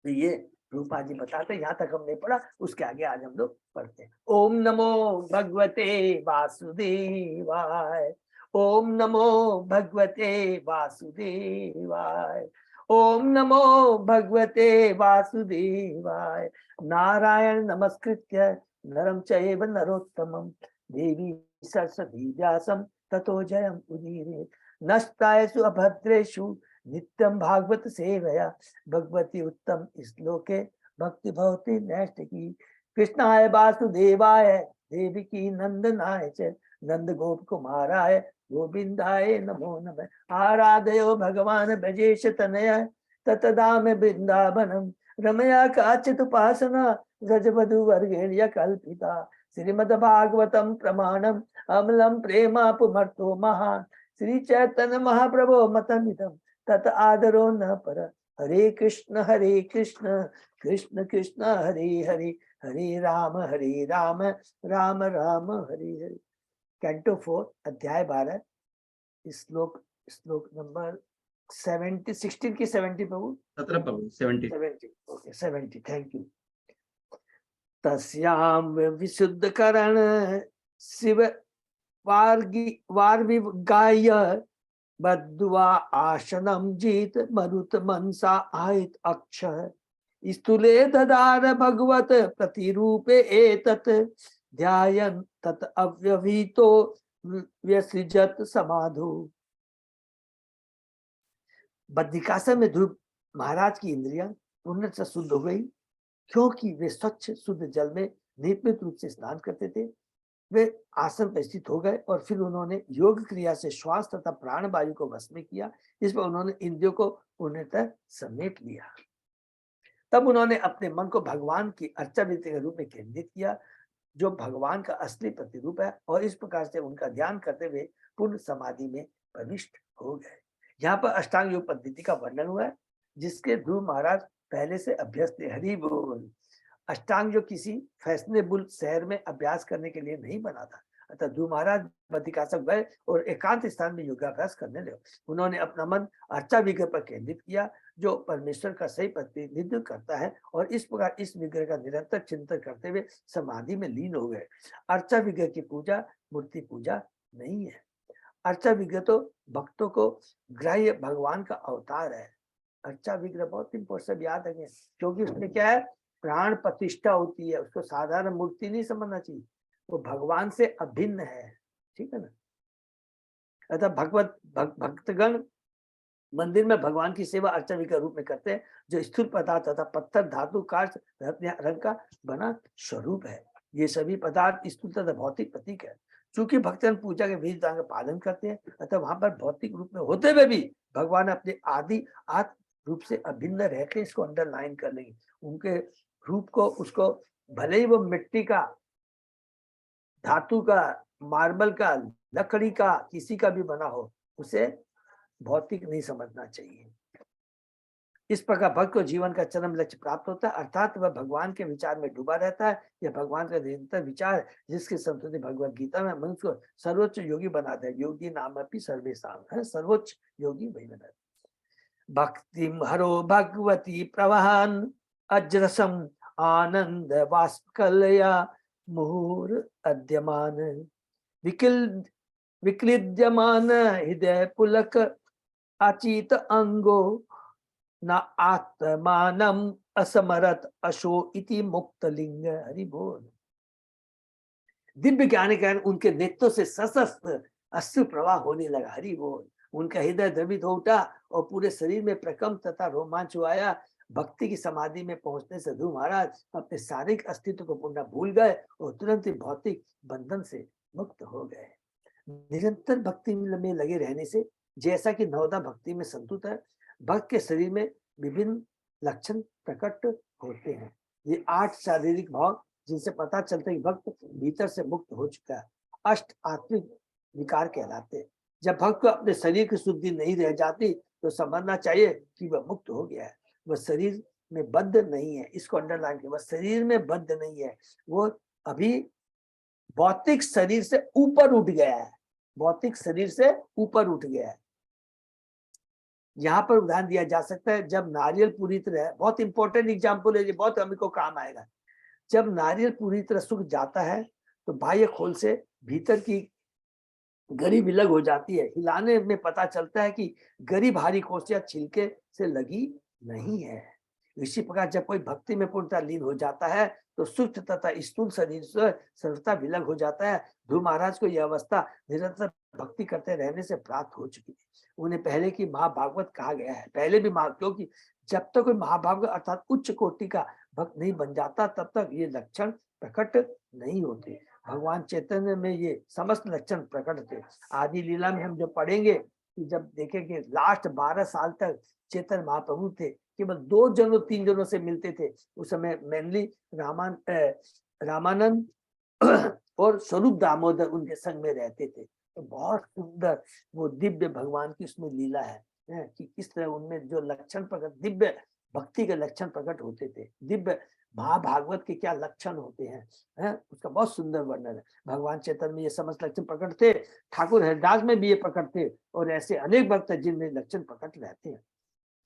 तो ये रूपा जी बताते हैं, यहाँ तक हमने पढ़ा, उसके आगे आज हम लोग पढ़ते हैं। ओम नमो भगवते वासुदेवाय, ओम नमो भगवते वासुदेवाय, ओम नमो भगवते वासुदेवाय। नारायण नमस्कृत्य नरं चैव नरोत्तमं देवी सरस्वती व्यासं ततो जयम् उदीरयेत्। नष्टायसु अभद्रेषु नित्यं भागवत सेवया भगवती उत्तम श्लोके भक्ति भवति नैष्ठिकी। कृष्णाय वासुदेवाय देवकी नंदनाय च नंद गोप कुमाराय गोविंदाय नमो नमः। आराधयो भगवान ब्रजेश तनय ततदाम वृंदावनम रमया काचित उपासना गजवधूवर्गेण्य कल्पिता श्रीमद्भागवतम प्रमाणम अमलम प्रेमापुमर्तो महान श्री चैतन्य महाप्रभो मतमिदं तत आदरो न पर। हरे कृष्ण कृष्ण कृष्ण हरे हरे हरे राम राम राम हरे हरे। कैंटो 4 अध्याय 12 श्लोक नंबर 70 16 की 70 प्रभु 17 प्रभु 70 70 ओके 70 थैंक यू। तस्याम विशुद्ध करण शिव वार्विगाय बद्ध्वा आसनम जीत मरुत मनसा आयत अक्षय स्थूले ददार भगवत प्रतिरूपे एतत् ध्यायन् तत् अव्यवहितो व्यसृजत समाधो। बद्रिकासन में ध्रुव महाराज की इंद्रियां पूर्णतः शुद्ध हो गई, क्योंकि वे स्वच्छ शुद्ध जल में नियमित रूप से स्नान करते थे। वे आसन पर स्थित हो गए और फिर उन्होंने योग क्रिया से श्वास तथा प्राण वायु को वश में किया। इस पर उन्होंने इंद्रियों को पूर्णतः समेट लिया। तब उन्होंने अपने मन को भगवान की अर्चा वृत्ति के रूप में केंद्रित किया, जो भगवान का असली प्रतिरूप है, और इस प्रकार से उनका ध्यान करते हुए पूर्ण समाधि में प्रविष्ट हो गए। यहाँ पर अष्टांग योग पद्धति का वर्णन हुआ है, जिसके ध्रुव महाराज पहले से अभ्यस्त थे। हरि बोल। अष्टांग योग किसी फैशनेबल शहर में अभ्यास करने के लिए नहीं बना था, अतः ध्रुव महाराज बद्रिकाश्रम गए और एकांत स्थान में योगाभ्यास करने लगे। उन्होंने अपना मन अर्चा विग्रह पर केंद्रित किया, जो परमेश्वर का सही प्रतिनिधित्व करता है, और इस प्रकार इस विग्रह का निरंतर चिंतन करते हुए समाधि में लीन हो गए। अर्चा विग्रह की पूजा मूर्ति पूजा नहीं है। अर्चा विग्रह तो भक्तों को ग्राह्य भगवान का अवतार है। अर्चा विग्रह बहुत इंपॉर्टेंट, सब याद रखें, क्योंकि उसमें क्या है, प्राण प्रतिष्ठा होती है। उसको साधारण मूर्ति नहीं समझना चाहिए, वो भगवान से अभिन्न है, ठीक है ना। अतः भक्तगण मंदिर में भगवान की सेवा अर्चा विग्रह रूप में करते हैं, जो स्थूल पदार्थ तथा पत्थर धातु काष्ठ रंग का बना स्वरूप है। ये सभी पदार्थ स्थूल तथा भौतिक प्रतीक है। चूंकि भक्तजन पूजा के विधि का पालन करते हैं, अतः वहां पर भौतिक रूप में होते हुए भी भगवान अपने आदि आत्म रूप से अभिन्न रहते हैं। इसको अंडरलाइन कर लेंगे। उनके रूप को, उसको भले ही वो मिट्टी का, धातु का, मार्बल का, लकड़ी का, किसी का भी बना हो, उसे भौतिक नहीं समझना चाहिए। इस प्रकार भक्त को जीवन का चरम लक्ष्य प्राप्त होता है, अर्थात वह भगवान के विचार में डूबा रहता है। यह भगवान का निरंतर विचार है, जिसकी संतुति भगवत गीता में मनुष्य को सर्वोच्च योगी बनाता है। योगी नाम अपनी सर्वेशाम है, सर्वोच्च योगी वही बनाता है। भक्ति हरो भगवती प्रवाहन अजरसम आनंद वाष्पकलया मुहुर अद्यमान विक्लिद्यमान हृदय पुलक अचित अंगो न आत्मानम असमरत अशो इति मुक्त लिंग। हरि बोल। दिव्य ज्ञान के कारण उनके नेत्रों से सशस्त्र अश्रु प्रवाह होने लगा। हरि बोल। उनका हृदय द्रवित हो उठा और पूरे शरीर में प्रकंप तथा रोमांच आया। भक्ति की समाधि में पहुंचने से ध्रुव महाराज अपने शारीरिक अस्तित्व को पुनः भूल गए और तुरंत ही भौतिक बंधन से मुक्त हो गए। निरंतर भक्ति में लगे रहने से, जैसा कि नवदा भक्ति में संतुष्ट है, भक्त के शरीर में विभिन्न लक्षण प्रकट होते हैं। ये 8 शारीरिक भाव, जिनसे पता चलता है कि भक्त भीतर से मुक्त हो चुका है, अष्ट आत्मिक विकार कहलाते हैं। जब भक्त को अपने शरीर की शुद्धि नहीं रह जाती, तो समझना चाहिए कि वह मुक्त हो गया है। वह शरीर में बद्ध नहीं है, इसको अंडरलाइन किया, वह शरीर में बद्ध नहीं है, वो अभी भौतिक शरीर से ऊपर उठ गया है। भौतिक शरीर से ऊपर उठ गया है। यहाँ पर उदाहरण दिया जा सकता है, जब नारियल पूरी तरह, बहुत इंपॉर्टेंट एग्जाम्पल है ये, बहुत हमें को काम आएगा। जब नारियल पूरी तरह सूख जाता है, तो बाह्य खोल से भीतर की गरी विलग हो जाती है। हिलाने में पता चलता है कि गरी भारी कोष या छिलके से लगी नहीं है। इसी प्रकार जब कोई भक्ति में पूर्णतः लीन हो जाता है, तो सूक्ष्म तथा स्थूल शरीर से सर्वथा विलग हो जाता है। ध्रुव महाराज को यह अवस्था निरंतर भक्ति करते रहने से प्राप्त हो चुकी है। उन्हें पहले की महाभागवत कहा गया है। पहले भी क्योंकि जब तक कोई महाभागवत अर्थात उच्च कोटि का भक्त नहीं बन जाता, तब तक ये लक्षण प्रकट नहीं होते। भगवान चैतन्य में ये समस्त लक्षण प्रकट थे। आदि लीला में हम जो पढ़ेंगे, कि जब देखे कि लास्ट 12 साल तक चैतन्य महाप्रभु थे, केवल 2 जनों 3 जनों से मिलते थे। उस समय मेनली रामानंद और स्वरूप दामोदर उनके संग में रहते थे। तो बहुत सुंदर वो दिव्य भगवान की उसमें लीला है कि किस तरह उनमें जो लक्षण प्रकट, दिव्य भक्ति के लक्षण प्रकट होते थे, दिव्य महाभागवत के क्या लक्षण होते हैं, उसका बहुत सुंदर वर्णन है। भगवान चैतन्य में ये समस्त लक्षण प्रकट थे, ठाकुर हरिदास में भी ये प्रकट थे, और ऐसे अनेक भक्त हैं जिनमें लक्षण प्रकट रहते हैं।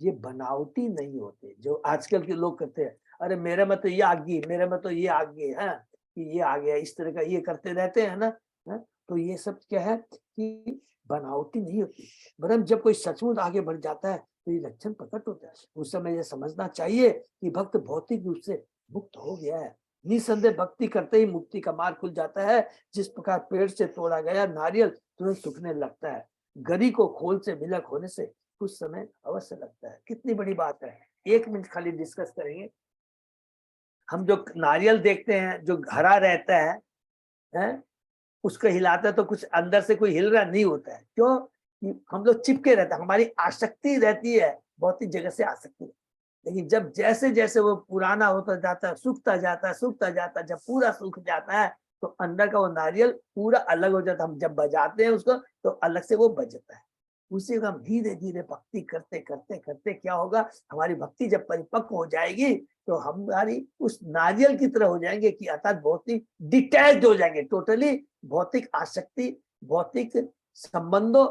ये बनावटी नहीं होते जो आजकल के लोग करते हैं। अरे मेरे में तो ये आ गई, मेरे में तो ये आ गई है, कि ये आ गया, इस तरह का ये करते रहते हैं ना, है? तो ये सब क्या है कि बनावटी नहीं होती। वरन जब कोई सचमुच आगे बढ़ जाता है तो ये लक्षण प्रकट होता है। उस समय ये समझना चाहिए कि भक्त भौतिक रूप से मुक्त हो गया है। निसंदेह भक्ति करते ही मुक्ति का मार्ग खुल जाता है। जिस प्रकार पेड़ से तोड़ा गया नारियल तुरंत सूखने लगता है, गरी को खोल से विलक होने से कुछ समय अवश्य लगता है। कितनी बड़ी बात है। 1 मिनट खाली डिस्कस करेंगे। हम जो नारियल देखते हैं जो हरा रहता है, उसको हिलाते हैं तो कुछ अंदर से कोई हिल रहा नहीं होता है। क्यों? कि हम लोग चिपके रहते हैं, हमारी आसक्ति रहती है, बहुत ही जगह से आसक्ति। लेकिन जब जैसे जैसे वो पुराना होता जाता है, सूखता जाता है, सूखता जाता है, जब पूरा सूख जाता है तो अंदर का वो नारियल पूरा अलग हो जाता है। हम जब बजाते हैं उसको तो अलग से वो बजता है। उसी को हम धीरे धीरे भक्ति करते करते करते क्या होगा, हमारी भक्ति जब परिपक्व हो जाएगी तो हमारी उस नारियल की तरह हो जाएंगे कि अर्थात बहुत ही डिटैच हो जाएंगे, टोटली भौतिक आसक्ति, भौतिक संबंधों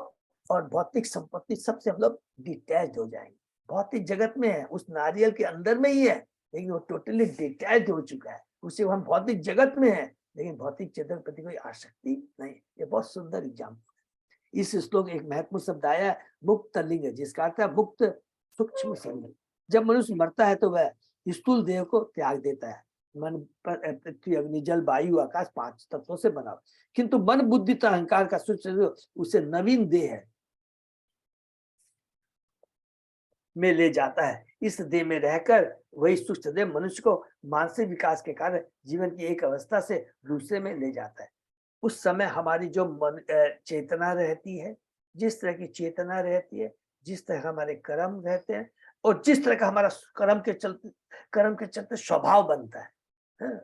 और भौतिक संपत्ति सबसे हम लोग डिटैच हो जाएंगे। भौतिक जगत में है, उस नारियल के अंदर में ही है, लेकिन वो टोटली डिटैच हो चुका है। उसे हम भौतिक जगत में है लेकिन भौतिक चेतन प्रति कोई आसक्ति नहीं। ये बहुत सुंदर एग्जाम्पल। इस श्लोक एक महत्वपूर्ण शब्द आया मुक्त लिंग, जिसका अर्थ है मुक्त सूक्ष्म शरीर। जब मनुष्य मरता है तो वह स्थूल देह को त्याग देता है। मन पृथ्वी अग्नि जल वायु आकाश 5 तत्वों से बना, किंतु मन बुद्धि तो अहंकार का सूक्ष्म शरीर उसे नवीन देह है में ले जाता है। इस देह में रहकर वही सूक्ष्म देह मनुष्य को मानसिक विकास के कारण जीवन की एक अवस्था से दूसरे में ले जाता है। उस समय हमारी जो मन चेतना रहती है, जिस तरह की चेतना रहती है, जिस तरह हमारे कर्म रहते हैं और जिस तरह का हमारा कर्म के चलते स्वभाव बनता है,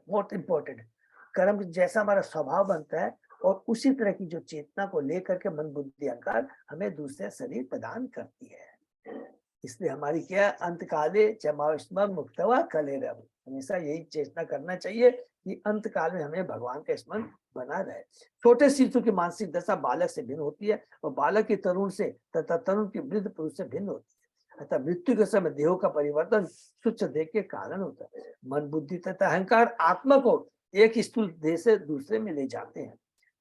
बहुत इंपॉर्टेंट है। कर्म जैसा हमारा स्वभाव बनता है और उसी तरह की जो चेतना को लेकर के मन बुद्धि अहंकार हमें दूसरे शरीर प्रदान करती है। इसलिए हमारी क्या अंत काले चमास्म मुक्तवा कले रव, हमेशा यही चेष्टा करना चाहिए कि अंत काल में हमें भगवान का स्मरण बना रहे। छोटे शिशु की मानसिक दशा बालक से भिन्न होती है और बालक की तरुण से तथा तरुण की वृद्ध पुरुष से भिन्न होती है। अतः मृत्यु के समय देहों का परिवर्तन सूक्ष्म देह के कारण होता है। मन बुद्धि तथा अहंकार आत्मा को एक स्थूल देह से दूसरे में ले जाते हैं।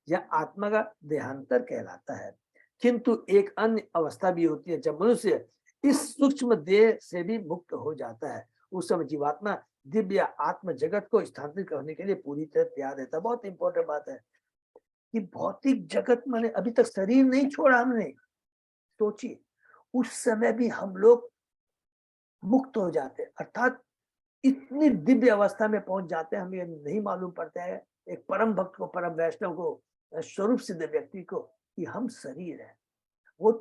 यह आत्मा का देहांतर कहलाता है। किंतु एक अन्य अवस्था भी होती है जब मनुष्य इस सूक्ष्म देह से भी मुक्त हो जाता है। उस समय जीवात्मा दिव्य आत्म जगत को स्थानांतरित करने के लिए पूरी तरह तैयार रहता है। बहुत इंपॉर्टेंट बात है कि भौतिक जगत मैंने अभी तक शरीर नहीं छोड़ा हमने, सोचिए उस समय भी हम लोग मुक्त हो जाते हैं, अर्थात इतनी दिव्य अवस्था में पहुंच जाते हैं हमें नहीं मालूम पड़ता है एक परम भक्त को, परम वैष्णव को, स्वरूप सिद्ध व्यक्ति को कि हम शरीर है, वो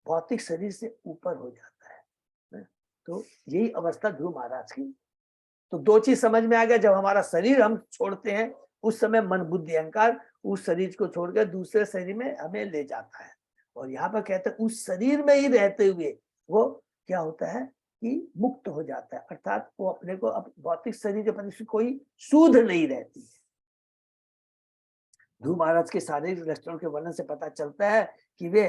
भौतिक शरीर से ऊपर हो जाता है। तो यही अवस्था ध्रुव महाराज की। तो 2 चीज समझ में आ गया, जब हमारा शरीर हम छोड़ते हैं उस समय मन बुद्धि अहंकार उस शरीर को छोड़कर दूसरे शरीर में हमें ले जाता है। और यहाँ पर कहते हैं उस शरीर में ही रहते हुए वो क्या होता है कि मुक्त हो जाता है, अर्थात वो अपने को भौतिक शरीर के प्रति कोई सूध नहीं रहती है। ध्रुव महाराज के शारीरिक लक्षणों के वर्णन से पता चलता है कि वे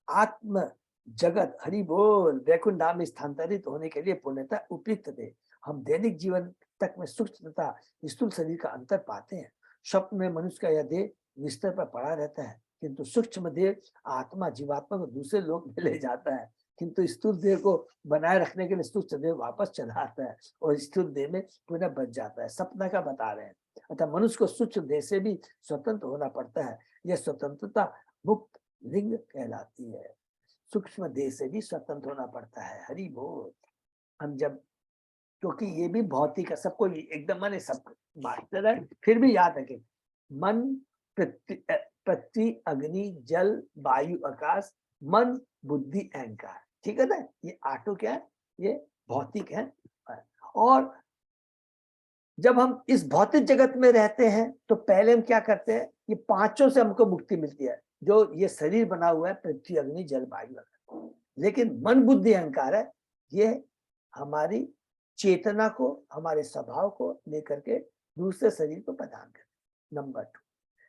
आत्म जगत हरि बोल वैकुंठ धाम में स्थानांतरित होने के लिए पूर्णतः उपयुक्त थे। हम दैनिक जीवन तक में सूक्ष्म तथा स्थूल शरीर का अंतर पाते हैं। स्वप्न में मनुष्य का यह देह बिस्तर पर पड़ा रहता है, किंतु सूक्ष्म देह आत्मा जीवात्मा को दूसरे लोक में ले जाता है, किंतु स्थूल देह को बनाए रखने के लिए सूक्ष्म देह वापस चला आता है और स्थूल देह में पुनः बच जाता है। सपना का बता रहे हैं। अतः मनुष्य को सूक्ष्म देह से भी स्वतंत्र होना पड़ता है। यह स्वतंत्रता मुक्त लिंग कहलाती है। सूक्ष्म देह से भी स्वतंत्र होना पड़ता है। हरि बोल। हम जब, क्योंकि ये भी भौतिक है, सबको एकदम माने सब मास्टर है, फिर भी याद रखें मन पृथ्वी अग्नि जल वायु आकाश मन बुद्धि अहंकार, ठीक है ना। ये आठों क्या है, ये भौतिक है। और जब हम इस भौतिक जगत में रहते हैं तो पहले हम क्या करते हैं, ये पांचों से हमको मुक्ति मिलती है, जो ये शरीर बना हुआ है पृथ्वी अग्नि जल वायु। लेकिन मन बुद्धि अहंकार है, ये हमारी चेतना को, हमारे स्वभाव को लेकर के दूसरे शरीर को प्रदान करते, नंबर 2।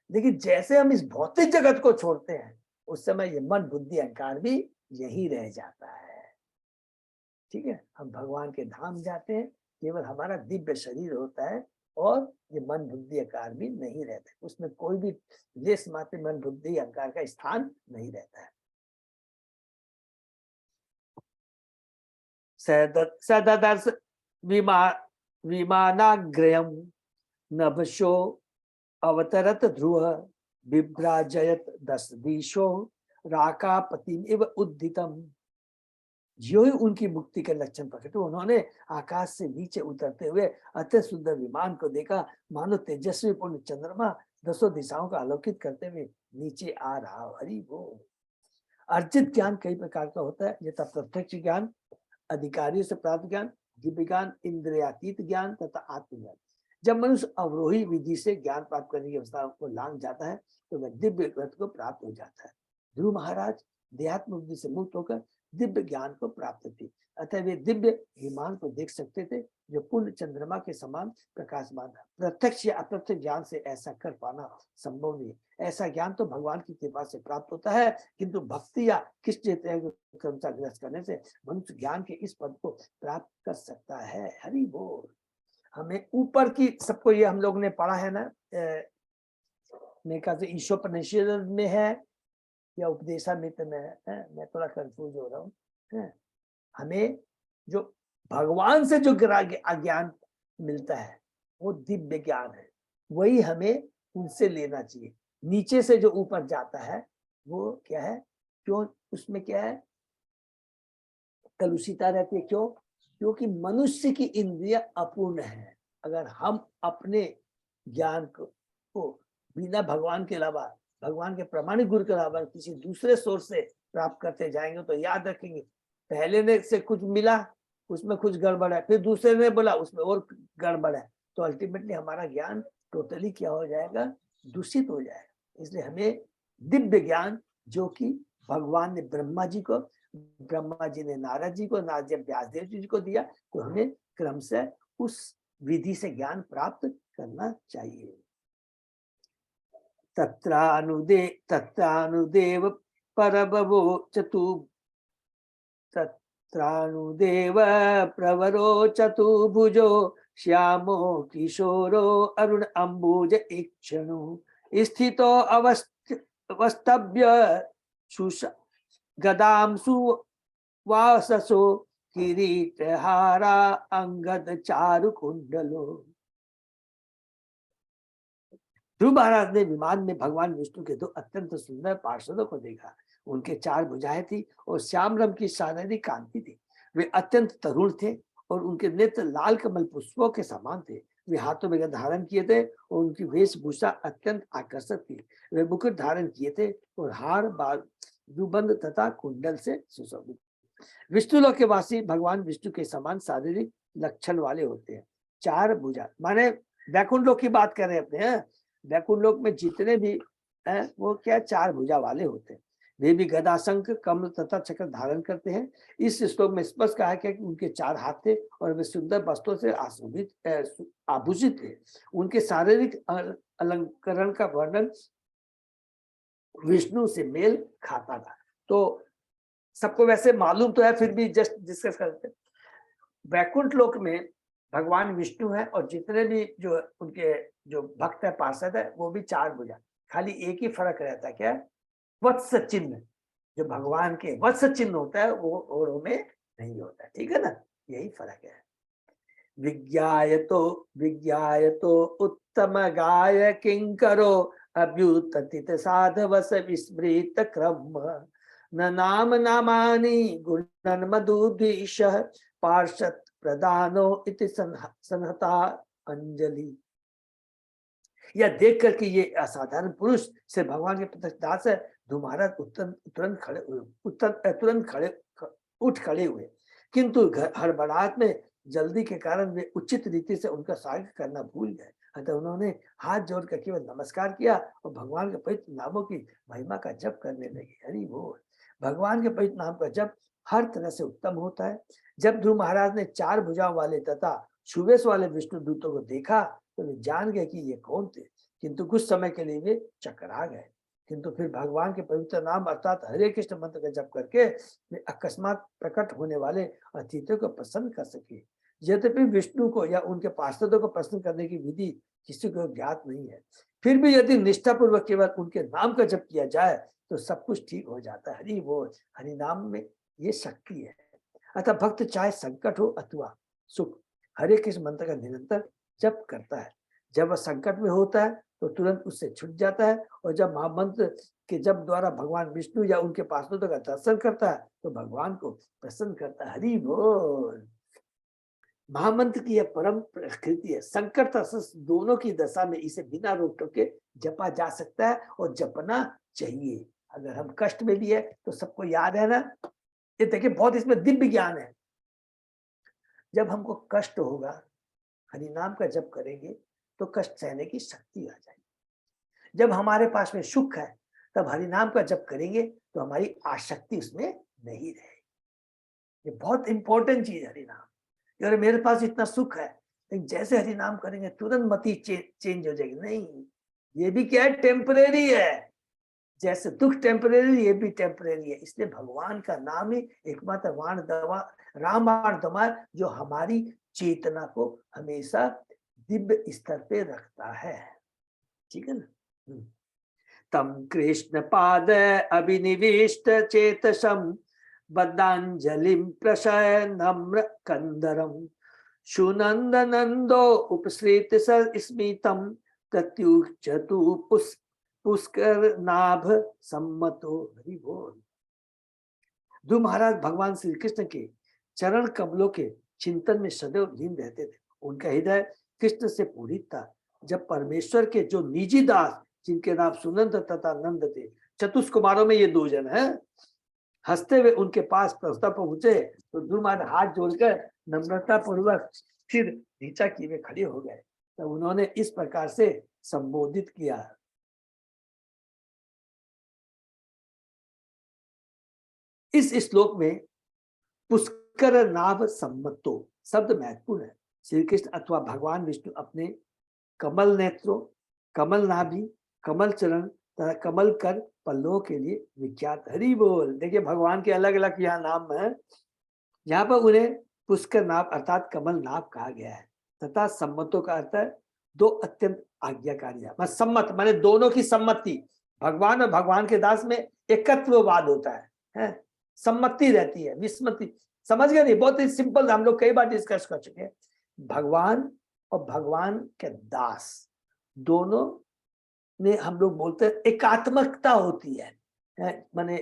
लेकिन जैसे हम इस भौतिक जगत को छोड़ते हैं उस समय ये मन बुद्धि अहंकार भी यही रह जाता है, ठीक है। हम भगवान के धाम जाते हैं, केवल हमारा दिव्य शरीर होता है और ये मन बुद्धि अहंकार भी नहीं रहते, उसमें कोई भी लेस मात्र मन बुद्धि अहंकार का स्थान नहीं रहता है। सददर्श विमानाग्रयम नभशो अवतरत ध्रुव विभ्राजयत दस दिशो राकापतिम इव उद्दितम। जो ही उनकी मुक्ति के लक्षण प्रकट, उन्होंने आकाश से नीचे उतरते हुए अत्यंत सुंदर विमान को देखा, मानो तेजस्वी पूर्ण चंद्रमा दसों दिशाओं का आलोकित करते हुए नीचे आ रहा। हरि बोल। अर्जित ज्ञान कई प्रकार का होता है, यथा प्रत्यक्ष ज्ञान, अधिकारियों से प्राप्त ज्ञान, दिव्य ज्ञान, इंद्रियातीत ज्ञान तथा आत्मज्ञान। जब मनुष्य अवरोही विधि से ज्ञान प्राप्त करने की अवस्था को लांघ जाता है तो वह दिव्य ज्ञान को प्राप्त हो जाता है। ध्रुव महाराज देहात्म बुद्धि से मुक्त होकर दिव्य ज्ञान को प्राप्त थी, अतः वे दिव्य विमान को देख सकते थे जो पूर्ण चंद्रमा के समान प्रकाशमान था। प्रत्यक्ष या अप्रत्यक्ष ज्ञान से ऐसा कर पाना संभव नहीं है। ऐसा ज्ञान तो भगवान की कृपा से प्राप्त होता है, किंतु भक्ति या कृष्ण क्रमता ग्रस्त करने से मनुष्य ज्ञान के इस पद को प्राप्त कर सकता है। हरि बोल। हमें ऊपर की, सबको ये हम लोग ने पढ़ा है ना, मेरे ख्याल से ईशोपनिषद में है या उपदेशामृत में है, मैं थोड़ा कंफ्यूज हो रहा हूँ। हमें जो भगवान से जो ज्ञान मिलता है वो दिव्य ज्ञान है, वही हमें उनसे लेना चाहिए। नीचे से जो ऊपर जाता है वो क्या है, क्यों उसमें क्या है, कलुषिता रहती है। क्यों? क्योंकि मनुष्य की इंद्रिया अपूर्ण है। अगर हम अपने ज्ञान को बिना भगवान के अलावा, भगवान के प्रमाणिक गुरु के अलावा किसी दूसरे सोर्स से प्राप्त करते जाएंगे तो याद रखेंगे, पहले ने से कुछ मिला उसमें कुछ गड़बड़ है, फिर दूसरे ने बोला उसमें और गड़बड़ है, तो अल्टीमेटली हमारा ज्ञान टोटली क्या हो जाएगा, दूषित हो जाएगा। इसलिए हमें दिव्य ज्ञान, जो कि भगवान ने ब्रह्मा जी को, ब्रह्मा जी ने नारद जी को, नारद जी व्यासदेव जी को दिया, तो हमें क्रम से उस विधि से ज्ञान प्राप्त करना चाहिए। तत्रानुदेव परभवो चतु, तत्रानुदेव प्रवरो चतुर्भुजो श्यामो किशोरो अरुण अंबुज इक्षणु स्थितो अवस्थभ्य गदाम सुवाससो किरीटहारा अंगद चारु कुंडलो। ध्रुव महाराज ने विमान में भगवान विष्णु के दो अत्यंत सुंदर पार्षदों को देखा। उनके 4 भुजाएं थी और श्याम रंग की शारीरिक कांति थी। वे अत्यंत तरुण थे और उनके नेत्र लाल कमल पुष्पों के समान थे। वे हाथों में धारण किए थे और उनकी वेशभूषा अत्यंत आकर्षक थी। वे मुकुट धारण किए थे और हार बाजूबंद तथा कुंडल से सुशोभित। विष्णु लोक के वासी भगवान विष्णु के समान शारीरिक लक्षण वाले होते हैं। 4 भुजा माने वैकुंठ लोक की बात कर रहे अपने हैं। वैकुंठ लोक में जितने भी हैं वो क्या 4 भुजा वाले होते हैं। वे भी गदा, शंख, कमल तथा चक्र धारण करते हैं। इस श्लोक में स्पष्ट कहा कि उनके 4 हाथ थे और वे सुंदर वस्त्रों से आभूषित थे। उनके शारीरिक अलंकरण का वर्णन विष्णु से मेल खाता था। तो सबको वैसे मालूम तो है, फिर भी जस्ट डिस्कस करते हैं। वैकुंठ लोक में भगवान विष्णु है और जितने भी जो उनके जो भक्त है, पार्षद है, वो भी 4 भुजा। खाली एक ही फर्क रहता है, क्या? वत्स चिन्ह। जो भगवान के वत्स चिन्ह होता है वो औरों में नहीं होता है, ठीक है ना, यही फर्क है। विज्ञायतो उत्तम गाय किंकरो अभ्युत्थित साधवस विस्मृत क्रम न नाम नामानि गुणन मधुधीश पार्षद प्रदानो इति संहता अंजलि। या देख करके ये असाधारण पुरुष से भगवान के प्रत्यक्ष दास है, ध्रुव महाराज उठ खड़े हुए, किंतु हड़बड़ाहट में जल्दी के कारण वे उचित रीति से उनका स्वागत करना भूल गए। अतः उन्होंने हाथ जोड़कर केवल नमस्कार किया और भगवान के पवित्र नामों की महिमा का जप करने लगे। हरि बोल। भगवान के पवित्र नाम का जप हर तरह से उत्तम होता है। जब ध्रुव महाराज ने 4 भुजाओं वाले तथा सुवेश वाले विष्णु दूतों को देखा तो वे जान गए कि ये कौन थे, किंतु कुछ समय के लिए वे चकरा गए। किंतु फिर भगवान के पवित्र नाम अर्थात हरे कृष्ण मंत्र का जप करके वे अकस्मात प्रकट होने वाले अतिथियों को प्रसन्न कर सके। यद्यपि विष्णु को या उनके पार्षदों को प्रसन्न करने की विधि किसी को ज्ञात नहीं है, फिर भी यदि निष्ठापूर्वक केवल उनके नाम का जप किया जाए तो सब कुछ ठीक हो जाता है। हरि बोल। हरि नाम में ये शक्ति है। अतः भक्त चाहे संकट हो अथवा सुख, हरे कृष्ण मंत्र का निरंतर जप करता है। जब वह संकट में होता है तो तुरंत उससे छूट जाता है, और जब महामंत्र के जप द्वारा भगवान विष्णु या उनके पार्षदों का दर्शन करता है तो भगवान को प्रसन्न करता है। हरि बोल। महामंत्र की यह परम प्रकृति है। संकट तथा दोनों की दशा में इसे बिना रोक टोके जपा जा सकता है और जपना चाहिए। अगर हम कष्ट में भी है तो सबको याद है ना, ये देखिए बहुत इसमें दिव्य ज्ञान है। जब हमको कष्ट होगा, हरि नाम का जप करेंगे तो कष्ट सहने की शक्ति आ जाएगी। जब हमारे पास में सुख है तब हरि नाम का जप करेंगे तो हमारी आसक्ति उसमें नहीं रहेगी। ये बहुत इंपॉर्टेंट चीज है हरि नाम। अगर मेरे पास इतना सुख है लेकिन जैसे हरि नाम करेंगे तुरंत मति चेंज हो जाएगी। नहीं, ये भी क्या है, टेम्परेरी है। जैसे दुख टेम्परेरी, ये भी टेम्परेरी है। इसलिए भगवान का नाम ही एकमात्र रामबाण दमा जो हमारी चेतना को हमेशा दिव्य स्तर पे रखता है। ठीक है ना। तम कृष्ण पाद अभिनिविष्ट चेतसम बद्धांजलिं प्रशय नम्र कंदरम सुनंदनंदो उपसृत स्मितम प्रत्युचतु पुष्कर नाभ सम्मतो। हरि बोल। ध्रुव महाराज भगवान श्री कृष्ण के चरण कमलों के चिंतन में सदैव लीन रहते थे। उनका हृदय कृष्ण से पूरित था। जब परमेश्वर के जो निजी दास जिनके नाम सुनंद तथा नंद थे, चतुष्कुमारों में ये 2 जन हैं, हंसते हुए उनके पास प्रस्ताव पहुंचे तो ध्रुव महाराज हाथ जोड़कर नम्रता पूर्वक सिर नीचा किए हुए खड़े हो गए। तो उन्होंने इस प्रकार से संबोधित किया। इस श्लोक में पुष्कर नाभ सम्मतो शब्द महत्वपूर्ण है। श्री कृष्ण अथवा भगवान विष्णु अपने कमल नेत्रों, कमल नाभि, कमल चरण तथा कमल कर पल्लों के लिए विख्यात। हरि बोल। देखिए भगवान के अलग अलग यहाँ नाम है। यहाँ पर उन्हें पुष्कर नाभ अर्थात कमल नाभ कहा गया है तथा सम्मतों का अर्थ है 2 अत्यंत आज्ञाकारी। सम्मत माने दोनों की सम्मति। भगवान और भगवान के दास में एकत्ववाद होता है, सम्मति रहती है, विस्मति। समझ गए नहीं? बहुत ही सिंपल, हम लोग कई बार डिस्कस कर चुके हैं। भगवान और भगवान के दास दोनों ने हम लोग बोलते हैं एकात्मकता होती है। माने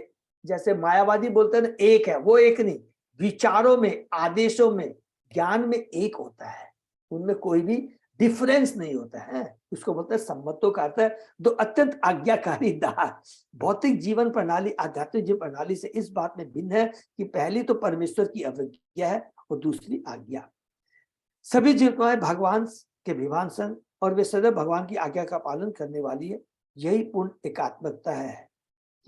जैसे मायावादी बोलते हैं एक है, वो एक नहीं, विचारों में, आदेशों में, ज्ञान में एक होता है, उनमें कोई भी डिफरेंस नहीं होता है। उसको बोलते हैं सम्मतों का अर्थ है 2 अत्यंत आज्ञाकारी दास। भौतिक जीवन प्रणाली आध्यात्मिक जीवन प्रणाली से इस बात में भिन्न है कि पहली तो परमेश्वर की अवज्ञा है और दूसरी आज्ञा। सभी जीविकाएं भगवान के विभान संग और वे सदैव भगवान की आज्ञा का पालन करने वाली है। यही पूर्ण एकात्मकता है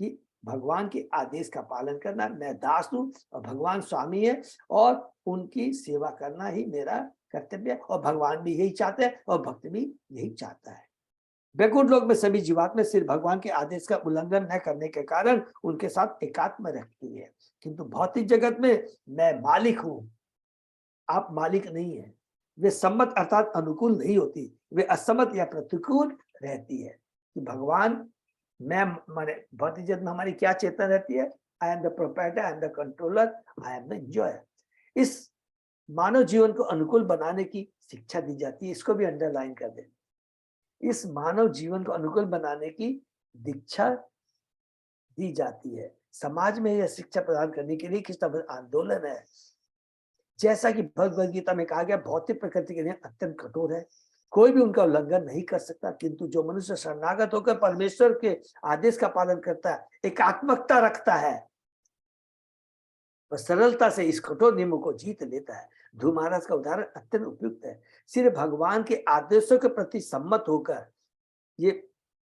कि भगवान के आदेश का पालन करना। मैं दास हूं और भगवान स्वामी है और उनकी सेवा करना ही मेरा कर्तव्य है, और भगवान भी यही चाहते हैं और भक्त भी यही चाहता है। वैकुंठ लोक में सभी जीवात्मा सिर्फ भगवान के आदेश का उल्लंघन न करने के कारण उनके साथ एकात्म रहती है, किंतु भौतिक जगत में मैं मालिक हूं, आप मालिक नहीं है। वे सम्मत अर्थात अनुकूल नहीं होती, वे असम्मत या प्रतिकूल रहती है। कि भगवान मैं माने भौतिक जगत में हमारी क्या चेतना रहती है? I am the proprietor, I am the controller, I am the enjoyer. इस मानव जीवन को अनुकूल बनाने की शिक्षा दी जाती है। इसको भी अंडरलाइन कर दे। इस मानव जीवन को अनुकूल बनाने की दीक्षा दी जाती है। समाज में यह शिक्षा प्रदान करने के लिए कृष्ण आंदोलन है। जैसा कि भगवद गीता में कहा गया, भौतिक प्रकृति के लिए अत्यंत कठोर है, कोई भी उनका उल्लंघन नहीं कर सकता, किंतु जो मनुष्य शरणागत होकर परमेश्वर के आदेश का पालन करता है, एकात्मकता रखता है, वह सरलता से इस कठोर नियमों को जीत लेता है। ध्रुव महाराज का उदाहरण अत्यंत उपयुक्त है। सिर्फ भगवान के आदेशों के प्रति सम्मत होकर ये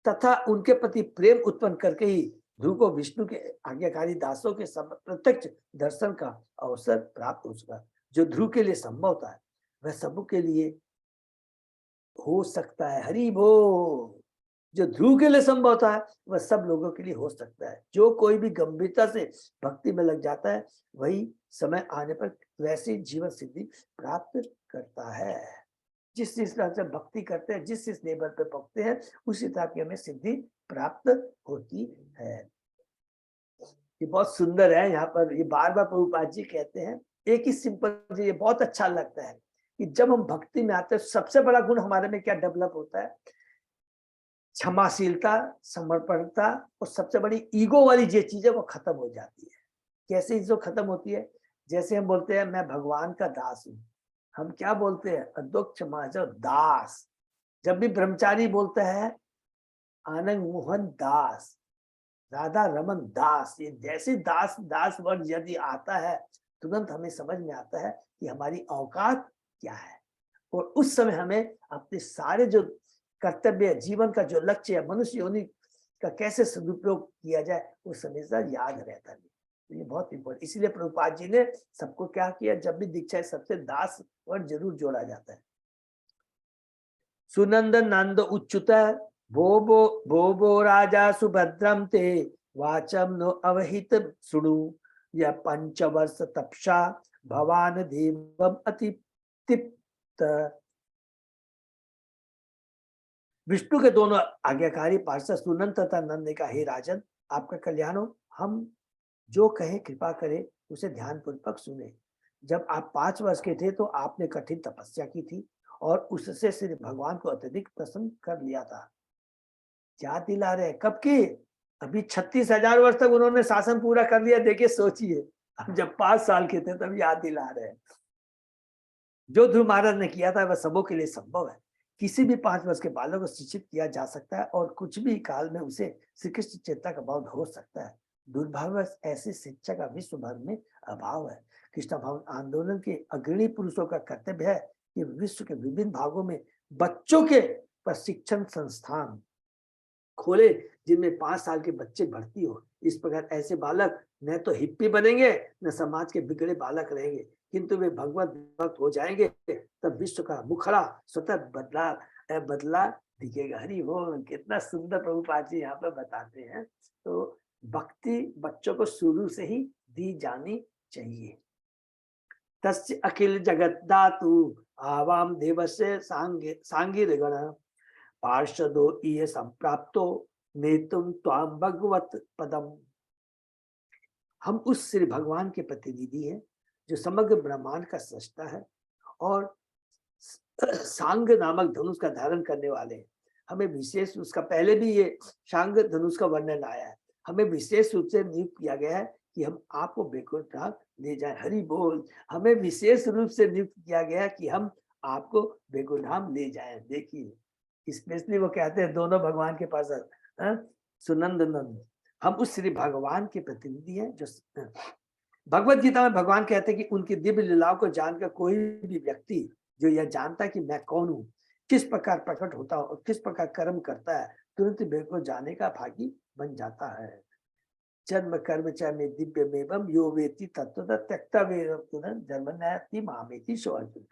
तथा उनके प्रति प्रेम उत्पन्न करके ही ध्रुव को विष्णु के आज्ञाकारी दासों के प्रत्यक्ष दर्शन का अवसर प्राप्त हो सका। जो ध्रुव के लिए संभव था वह सब के लिए हो सकता है। हरि बोल। जो ध्रुव के लिए संभव था वह सब लोगों के लिए हो सकता है। जो कोई भी गंभीरता से भक्ति में लग जाता है वही समय आने पर वैसी जीवन सिद्धि प्राप्त करता है। जिस तरह से भक्ति करते हैं, जिस लेवल पे पहुंचते हैं, उसी तरह की हमें सिद्धि प्राप्त होती है। ये बहुत सुंदर है। यहाँ पर ये बार बार प्रभुपाद जी कहते हैं एक ही सिंपल चीज, ये बहुत अच्छा लगता है कि जब हम भक्ति में आते हैं सबसे बड़ा गुण हमारे में क्या डेवलप होता है? क्षमाशीलता, समर्पणता और सबसे बड़ी ईगो वाली जो चीज है वो खत्म हो जाती है। कैसे जो खत्म होती है? जैसे हम बोलते हैं मैं भगवान का दास हूँ, हम क्या बोलते हैं? अद्वैत क्षमा दास। जब भी ब्रह्मचारी बोलता है आनंद मोहन दास, राधा रमन दास, ये जैसे दास दास वर्ड यदि आता है तुरंत हमें समझ में आता है कि हमारी औकात क्या है, और उस समय हमें अपने सारे जो कर्तव्य, जीवन का जो लक्ष्य है, मनुष्य योनि का कैसे सदुपयोग किया जाए वो हमेशा याद रहता है। तो ये बहुत इंपॉर्टेंट, इसलिए प्रभुपाद जी ने सबको क्या किया, जब भी दीक्षा सबसे दास वर्ड जरूर जोड़ा जाता है। सुनंदन नंद उच्युत भो राजा सुभद्रम ते वाचम नो अवहित सुनु या पंचवर्ष तपसा भवान देवम अति तिप्त। विष्णु के दोनों आज्ञाकारी पार्षद सुनंद तथा नंद ने कहा, हे राजन, आपका कल्याण हो, हम जो कहें कृपा करें उसे ध्यान पूर्वक सुने। जब आप 5 वर्ष के थे तो आपने कठिन तपस्या की थी और उससे श्री भगवान को अत्यधिक प्रसन्न कर लिया था। क्या दिला रहे? कब की? अभी 36,000 वर्ष तक उन्होंने शासन पूरा कर लिया। देखिए, सोचिए, अब जब 5 साल के थे तब याद दिला रहे हैं। जो ध्रुव महाराज ने किया था वह सबों के लिए संभव है। किसी भी 5 वर्ष के बालक को शिक्षित किया जा सकता है और कुछ भी काल में उसे श्री कृष्ण चेतना का भाव हो सकता है। दुर्भाग्यवश ऐसी शिक्षा का विश्व भर में अभाव है। कृष्ण भवन आंदोलन के अग्रणी पुरुषों का कर्तव्य है कि विश्व के विभिन्न भागों में बच्चों के प्रशिक्षण संस्थान खोले जिनमें 5 साल के बच्चे भर्ती हो। इस प्रकार ऐसे बालक न तो हिप्पी बनेंगे न समाज के बिगड़े बालक रहेंगे, किंतु वे भगवत भक्त हो जाएंगे। तब विश्व का मुखड़ा स्वतः बदला दिखेगा। हरि बोल। कितना सुंदर प्रभुपाद जी यहाँ पर बताते हैं। तो भक्ति बच्चों को शुरू से ही दी जानी चाहिए। तस्य अखिल जगत दातु आवाम देवस्य सांगिर गण पार्षदो इह संप्राप्तो नेतुम त्वाम भगवत पदम। हम उस श्री भगवान के प्रतिनिधि हैं जो समग्र ब्रह्मांड का सृष्टा है और सांग नामक धनुष का धारण करने वाले हैं। हमें विशेष, उसका पहले भी ये सांग धनुष का वर्णन आया है, हमें विशेष रूप से नियुक्त किया गया है कि हम आपको बैकुंठ धाम ले जाए। हरि बोल। हमें विशेष रूप से नियुक्त किया गया है कि हम आपको बैकुंठ धाम ले जाए। देखिए, स्पेशली वो कहते हैं दोनों भगवान के पास सुनंद नंद, हम उस श्री भगवान के प्रतिनिधि हैं। जो भगवत गीता में भगवान कहते हैं कि उनकी दिव्य लीलाओं को जानकर कोई भी व्यक्ति जो यह जानता है कि मैं कौन हूँ, किस प्रकार प्रकट होता है और किस प्रकार कर्म करता है, तुरंत बैकुंठ जाने का भागी बन जाता है। जन्म कर्म च में दिव्य मेवम यो वेति तत्व त्यक्ता जन्मन्याति मामेति सो अर्जुन।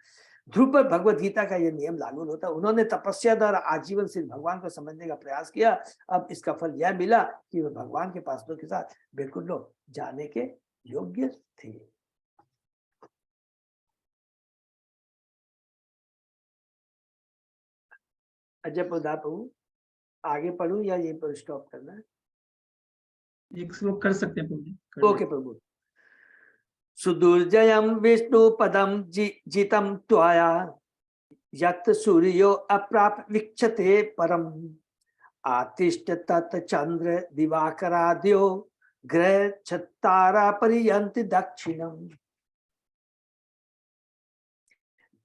ध्रुव पर भगवत गीता का यह नियम लागू होता है। उन्होंने तपस्या द्वारा आजीवन से भगवान को समझने का प्रयास किया। अब इसका फल यह मिला कि वे भगवान के पास के साथ बैकुंठ जाने के योग्य थे। अजय प्रभु आगे पढ़ूं या यहीं पर स्टॉप करना है? एक श्लोक कर सकते हैं प्रभु जी। ओके प्रभु। सुदुर्जयम विष्णु पदम जितम त्वया यत् सूर्यो अप्राप्य वीक्षते परम आतिष्ठ तत् चंद्र दिवाकराद्यो ग्रह छत्तारा पर्यंत दक्षिणम।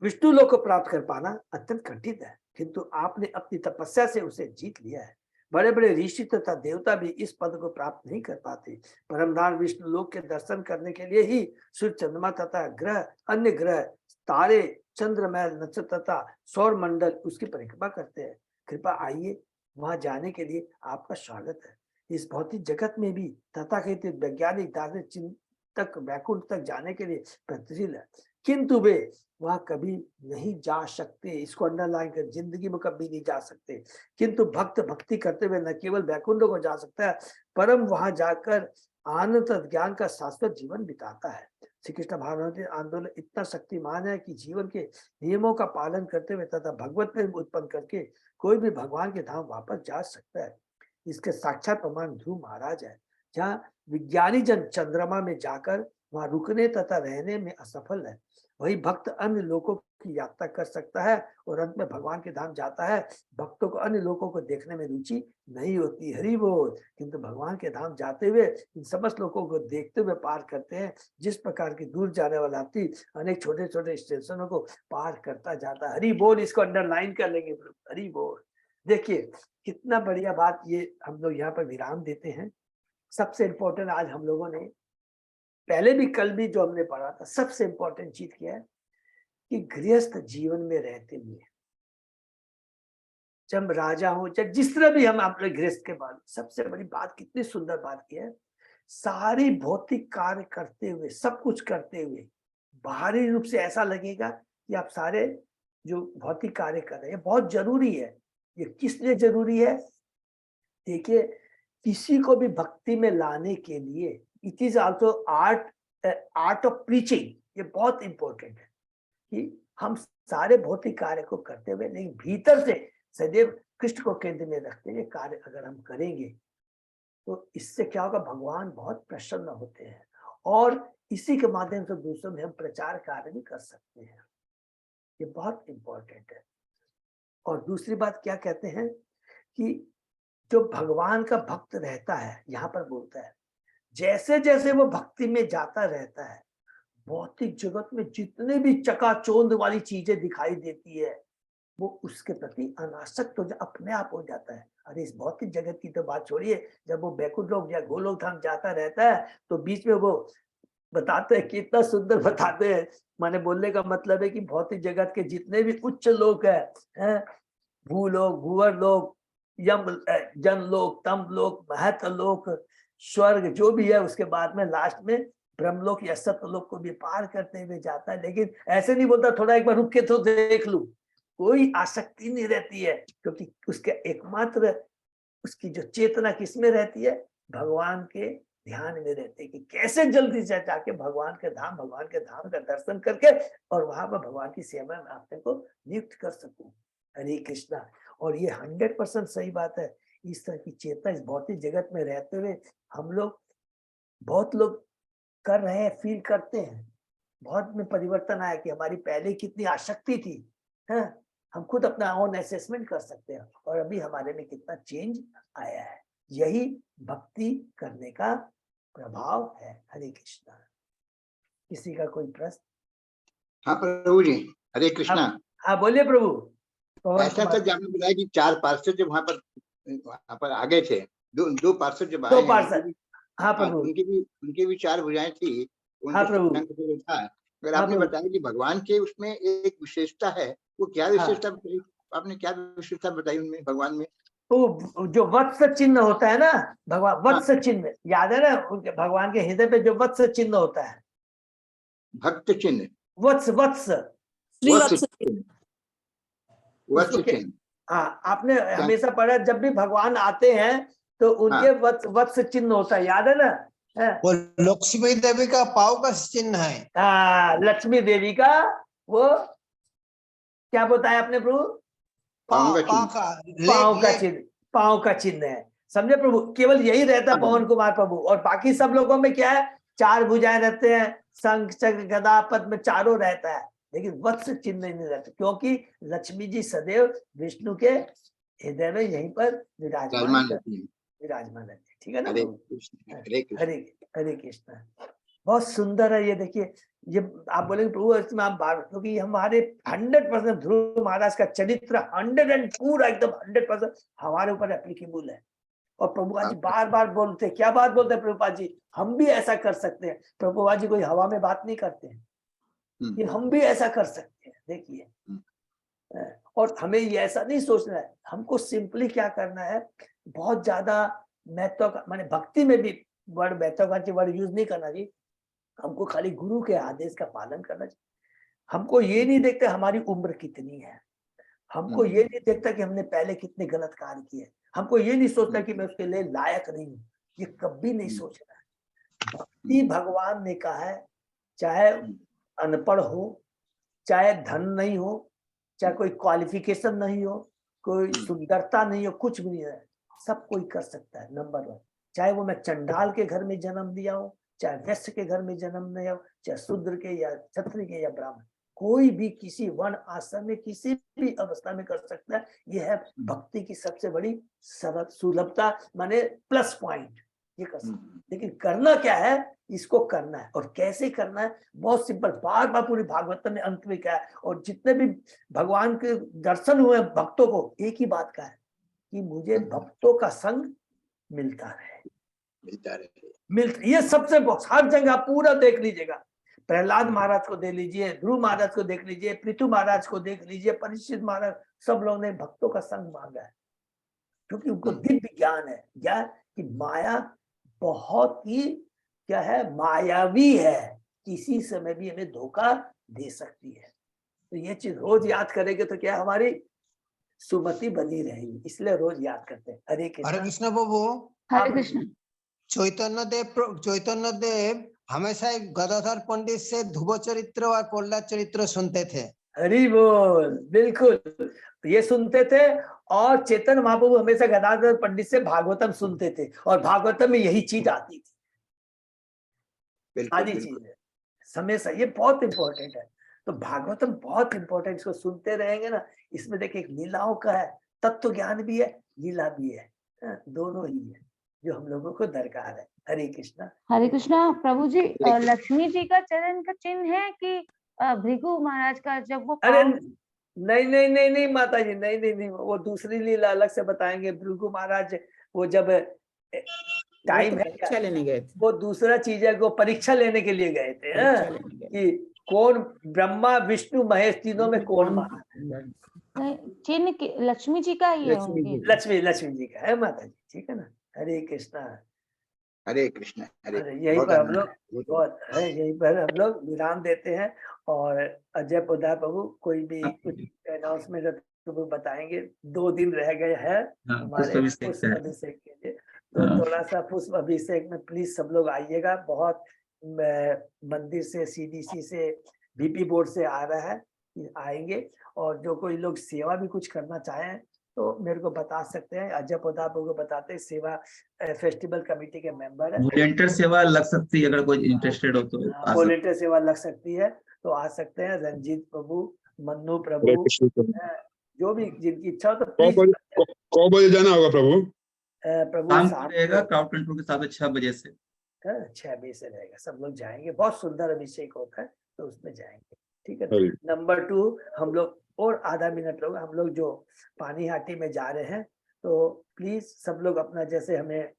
विष्णु लोक को प्राप्त कर पाना अत्यंत कठिन है। किंतु आपने अपनी तपस्या से उसे जीत लिया है। बड़े बड़े ऋषि तथा देवता भी इस पद को प्राप्त नहीं कर पाते। परमधाम विष्णु लोक के दर्शन करने के लिए ही सूर्य, चंद्रमा तथा ग्रह, अन्य ग्रह, तारे, चंद्रमय नक्षत्र तथा सौर मंडल उसकी परिक्रमा करते हैं। कृपा आइए, वहां जाने के लिए आपका स्वागत है। इस भौतिक जगत में भी तथाकथित वैज्ञानिक, दार्शनिक, चिंतक वैकुंठ तक जाने के लिए प्रयत्नशील है, किंतु वे वहां कभी नहीं जा सकते। इसको अंडरलाइन कर, जिंदगी में कभी नहीं जा सकते। किंतु भक्त भक्ति करते हुए न केवल वैकुंठ को जा सकता है, परम वहां जाकर आनंद ज्ञान का शाश्वत जीवन बिताता है। श्री कृष्ण भावनामृत आंदोलन इतना शक्तिमान है कि जीवन के नियमों का पालन करते हुए तथा भगवत प्रेम उत्पन्न करके कोई भी भगवान के धाम वापस जा सकता है। इसके साक्षात प्रमाण ध्रुव महाराज है। जहाँ विज्ञानी जन चंद्रमा में जाकर वहां रुकने तथा रहने में असफल है, वही भक्त अन्य लोकों की यात्रा कर सकता है और अंत में भगवान के धाम जाता है। भक्तों को अन्य लोकों को देखने में रुचि नहीं होती, हरि बोल, किंतु भगवान के धाम जाते हुए इन समस्त लोगों को देखते हुए पार करते हैं। जिस प्रकार की दूर जाने वाला हाथी अनेक छोटे छोटे स्टेशनों को पार करता जाता है। हरि बोल, इसको अंडरलाइन कर लेंगे, हरि बोल। देखिए कितना बढ़िया बात, ये हम लोग यहाँ पर विराम देते हैं। सबसे इंपॉर्टेंट आज हम लोगों ने पहले भी कल भी जो हमने पढ़ा था, सबसे इंपॉर्टेंट चीज क्या है कि गृहस्थ जीवन में रहते हुए, जब राजा हो चाहे जिस तरह भी हम अपने गृहस्थ के बाद, सबसे बड़ी बात, कितनी सुंदर बात की है, सारी भौतिक कार्य करते हुए, सब कुछ करते हुए बाहरी रूप से ऐसा लगेगा कि आप सारे जो भौतिक कार्य कर रहे हैं बहुत जरूरी है। ये किस लिए जरूरी है? देखिए, किसी को भी भक्ति में लाने के लिए it is also art of preaching. ये बहुत इंपॉर्टेंट है कि हम सारे भौतिक कार्य को करते हुए लेकिन भीतर से सदैव कृष्ण को केंद्र में रखते हुए कार्य अगर हम करेंगे तो इससे क्या होगा, भगवान बहुत प्रसन्न होते हैं और इसी के माध्यम से दूसरों में हम प्रचार कार्य भी कर सकते हैं। ये बहुत इंपॉर्टेंट है। और दूसरी बात क्या कहते हैं कि जो भगवान का भक्त रहता है, यहाँ पर बोलता है, जैसे जैसे वो भक्ति में जाता रहता है, भौतिक जगत में जितने भी चकाचौंध वाली चीजें दिखाई देती है वो उसके प्रति अनासक्त हो अपने आप हो जाता है। अरे इस भौतिक जगत की तो बात छोड़िए, जब वो बैकुंठ लोक या गोलोक धाम जाता रहता है तो बीच में वो बताते हैं, कितना सुंदर बताते हैं। माने बोलने का मतलब है कि भौतिक जगत के जितने भी उच्च लोक है, भूलोक, भूवर लोक, यम, जन लोक, तम लोक, महत लोक, स्वर्ग, जो भी है, उसके बाद में लास्ट में ब्रह्मलोक या सत्यलोक को भी पार करते हुए जाता है। लेकिन ऐसे नहीं बोलता थोड़ा एक बार रुक के तो देख लूं, कोई आसक्ति नहीं रहती है, क्योंकि उसके एकमात्र उसकी जो चेतना किसमें रहती है, भगवान के ध्यान में रहते हैं कि कैसे जल्दी से जाके भगवान के धाम का दर्शन करके और वहां पर भगवान की सेवा में अपने को नियुक्त कर सकूं। हरे कृष्णा। और ये 100% सही बात है। इस तरह की चेतना इस भौतिक जगत में रहते हुए हम लोग, बहुत लोग कर रहे हैं, फील करते हैं। बहुत में परिवर्तन आया कि हमारी पहले कितनी आसक्ति थी, है? हम खुद अपना ओन असेसमेंट कर सकते हैं और अभी हमारे में कितना चेंज आया है। यही भक्ति करने का प्रभाव है। हरे कृष्णा। किसी का कोई प्रश्न? हाँ प्रभु जी, हरे कृष्णा। हाँ बोलिए प्रभु। ऐसा तो आपने बताया कि 4 पार्षद जब वहाँ पर आ गए थे, दो पार्षद जब आए 2 पार्षद, हाँ प्रभु, उनकी भी 4 भुजाएं थी, हाँ प्रभु। था। अगर आपने बताया कि भगवान के उसमें एक विशेषता है, वो क्या विशेषता बताई? आपने क्या विशेषता बताई उनमें, भगवान में? तो जो वत्स चिन्ह होता है ना, भगवान वत्स चिन्ह याद है ना, उनके भगवान के हृदय पे जो वत्स चिन्ह होता है, भक्त चिन्ह, वत्स वत्स चिन्ह। हाँ, आपने हमेशा पढ़ा, जब भी भगवान आते हैं तो उनके वत्स चिन्ह होता है, याद है ना? वो लक्ष्मी देवी का पाँव का चिन्ह है। हाँ, लक्ष्मी देवी का वो क्या बताया आपने प्रभु? पाँव का चिन्ह है। समझे प्रभु? केवल यही रहता है पवन कुमार प्रभु, और बाकी सब लोगों में क्या है, 4 भुजाएं रहते हैं, शंख चक्र गदा पद्म चारों रहता है, लेकिन वत्स चिन्ह नहीं रहता, क्योंकि लक्ष्मी जी सदैव विष्णु के हृदय में यहीं पर विराजमान रहती है। ठीक है ना? हरे कृष्ण। हरे कृष्ण। बहुत सुंदर है ये। देखिए ये आप बोलेंगे प्रभु इसमें आप बार, क्योंकि हमारे 100% ध्रुव महाराज का चरित्र 100 पूरा एकदम 100% हमारे ऊपर एप्लीकेबल है। और प्रभुपाद जी बार बार बोलते हैं, क्या बात बोलते हैं प्रभुपाद जी, हम भी ऐसा कर सकते हैं। प्रभुपाद जी कोई हवा में बात नहीं करते हैं, कि हम भी ऐसा कर सकते हैं। देखिए, और हमें ये ऐसा नहीं सोचना है, हमको सिंपली क्या करना है, बहुत ज्यादा महत्व माने भक्ति में भी वर्ड महत्वाकांक्षी वर्ड यूज नहीं करना चाहिए। हमको खाली गुरु के आदेश का पालन करना चाहिए। हमको ये नहीं देखते हमारी उम्र कितनी है, हमको ये नहीं देखता कि हमने पहले कितने गलत कार्य किए, हमको ये नहीं सोचता कि मैं उसके लिए लायक नहीं हूँ, ये कभी नहीं सोचना है। भक्ति भगवान ने कहा है, चाहे अनपढ़ हो, चाहे धन नहीं हो, चाहे कोई क्वालिफिकेशन नहीं हो, कोई सुंदरता नहीं हो, कुछ भी नहीं है, सब कोई कर सकता है। नंबर 1, चाहे वो मैं चंडाल के घर में जन्म दिया हूँ, चाहे वैश्य के घर में जन्म दिया हो, चाहे शूद्र के या क्षत्रिय के या ब्राह्मण, कोई भी किसी वर्ण आश्रम में किसी भी अवस्था में कर सकता है। यह है भक्ति की सबसे बड़ी सुलभता, माने प्लस पॉइंट, ये कर सकते हैं। लेकिन करना क्या है, इसको करना है। और कैसे करना है, बहुत सिंपल, बार बार पूरी भागवतम में अंत में क्या है, और जितने भी भगवान के दर्शन हुए भक्तों को एक ही बात का है कि मुझे भक्तों का संग मिलता रहे, ये सबसे हर जगह आप पूरा देख लीजिएगा। प्रहलाद महाराज को देख लीजिए, ध्रुव महाराज को देख लीजिए, पृथु महाराज को देख लीजिए, परीक्षित महाराज, सब लोगों ने भक्तों का संग मांगा है, क्योंकि उनको दिव्य ज्ञान है क्या कि माया बहुत ही क्या है, मायावी है, किसी समय भी हमें धोखा दे सकती है। तो ये चीज रोज याद करेंगे तो क्या हमारी सुमति बनी रहेगी, इसलिए रोज याद करते हैं। हरे कृष्ण प्रभु। हरे कृष्ण। चैतन्य देव हमेशा एक गदाधर पंडित से ध्रुव चरित्र और प्रहलाद चरित्र सुनते थे। हरि बोल, बिल्कुल ये सुनते थे। और चेतन महाप्रभु हमेशा गदाधर पंडित से भागवतम सुनते थे, और भागवतम में यही चीज आती थी, आदि चीज है हमेशा। ये बहुत इंपॉर्टेंट है, तो भागवतम बहुत इंपॉर्टेंट, इसको सुनते रहेंगे ना। इसमें देखिए एक लीलाओं का है, तत्व ज्ञान भी है, लीला भी है, दोनों ही है जो हम लोगों को दरकार है। हरे कृष्णा। हरे कृष्णा। प्रभु जी, लक्ष्मी जी का चरण का चिन्ह है कि भृगु महाराज का, जब वो अरे नहीं नहीं नहीं नहीं माता जी, नहीं नहीं नहीं, वो दूसरी लीला अलग से बताएंगे। भृगु महाराज वो जब टाइम है परीक्षा लेने गए थे, वो दूसरा चीज है, वो परीक्षा लेने के लिए गए थे कि कौन ब्रह्मा विष्णु महेश तीनों में कौन महान। चिन्ह लक्ष्मी जी का ही है, लक्ष्मी जी का है माता जी, ठीक है ना। हरे कृष्णा। हरे कृष्ण। यही पर हम लोग यही पर हम लोग विराम देते हैं। और अजय पोदार प्रभु कोई भी कुछ अनाउंसमेंट तो बताएंगे। 2 दिन रह गए हैं हमारे पुष्प अभिषेक के लिए, तो थोड़ा सा पुष्प अभिषेक में प्लीज सब लोग आइएगा। बहुत मंदिर से, सीडीसी से, बीपी बोर्ड से आ रहा है, आएंगे। और जो कोई लोग सेवा भी कुछ करना चाहें तो मेरे को बता सकते हैं। अजय पोदार को बताते हैं, सेवा फेस्टिवल कमेटी के मेंबर है। वॉलंटियर सेवा लग सकती है, अगर कोई इंटरेस्टेड हो तो वॉलंटियर सेवा लग सकती है तो आ सकते हैं। रंजीत प्रभु, मन्नू प्रभु, जो भी जिनकी इच्छा हो तो प्लीज। कौ बजे जाना होगा प्रभु? प्रभु रहेगा क्राउड कंट्रोल के साथ 6 बजे से 6 बजे से रहेगा। सब लोग जाएंगे, बहुत सुंदर अभिषेक होता है, तो उसमें जाएंगे, ठीक है। नंबर 2, हम लोग और आधा मिनट लोग, हम लोग जो पानीहाटी में जा रहे हैं, तो प्लीज सब लोग अपना, जैसे हमें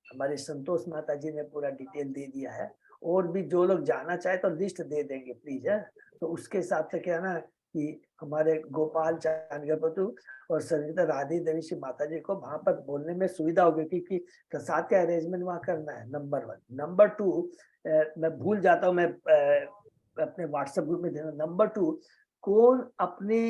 हमारे संतोष माता जी ने पूरा डिटेल दे दिया है, और भी जो लोग जाना चाहे तो लिस्ट दे देंगे प्लीज, है। तो उसके हिसाब से क्या ना कि हमारे गोपाल चांदगपतु और संगीता राधे देवी श्री माता जी को वहां पर बोलने में सुविधा होगी, क्योंकि प्रसाद का अरेंजमेंट वहां करना है। नंबर 1। नंबर 2, मैं भूल जाता हूँ, मैं अपने व्हाट्सएप ग्रुप में देना। नंबर 2, कौन अपने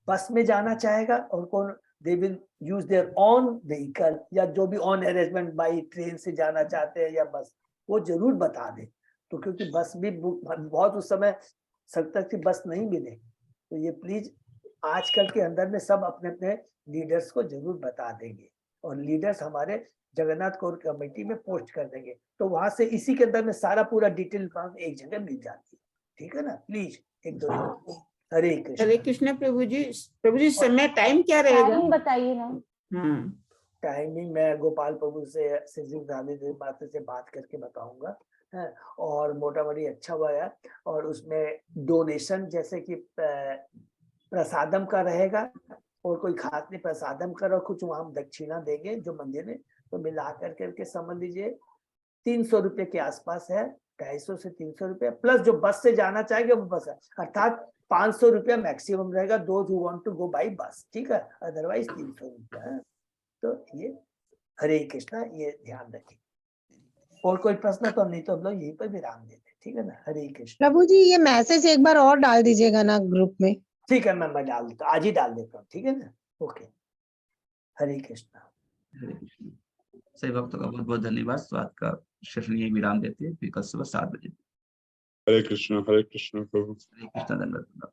बस में जाना चाहेगा और कौन they will use their own vehicle, या जो भी ऑन अरेंजमेंट बाई ट्रेन से जाना चाहते हैं या बस, वो जरूर बता दे। तो क्योंकि बस भी बहुत उस समय सकता कि बस नहीं मिले, तो ये प्लीज आजकल के अंदर में सब अपने अपने लीडर्स को जरूर बता देंगे, और लीडर्स हमारे जगन्नाथ कोर कमेटी में पोस्ट कर देंगे, तो वहां से इसी के अंदर में सारा पूरा डिटेल एक जगह मिल जाती है, ठीक है ना। प्लीज 1-2 हरे कृष्ण। हरे कृष्ण। प्रभु जी समय टाइम क्या रहेगा, टाइम बताइए ना। टाइमिंग मैं गोपाल प्रभु से राधे देवी माता से बात करके बताऊंगा। और मोटामोटी अच्छा हुआ है। और उसमें डोनेशन जैसे कि प्रसादम का रहेगा, और कोई खास नहीं, प्रसादम का और कुछ वहां दक्षिणा देंगे जो मंदिर में, तो मिला करके समझ लीजिए 300 रुपए के आसपास है, 250 से 300 रुपए, प्लस जो बस से जाना चाहेंगे वो बस है, अर्थात 500 रुपया मैक्सिमम रहेगा those who want to go by bus, ठीक है, अदरवाइज 300 रुपया। तो ये हरे कृष्णा, ये ध्यान रखिए। और कोई प्रश्न तो नहीं, तो हम लोग यहीं पर विराम देते, ठीक है ना। हरे कृष्ण। प्रभु जी ये मैसेज एक बार और डाल दीजिएगा ना ग्रुप में। ठीक है, मैं डाल देता हूँ, आज ही डाल देता हूँ, ठीक है ना। ओके, हरे कृष्णा। हरे कृष्ण। सभी भक्तों का बहुत बहुत धन्यवाद। तो आज का सेशन यही विराम देते हैं, फिर कल सुबह 7 बजे। हरे कृष्ण प्रभु। हरे कृष्ण, धन्यवाद।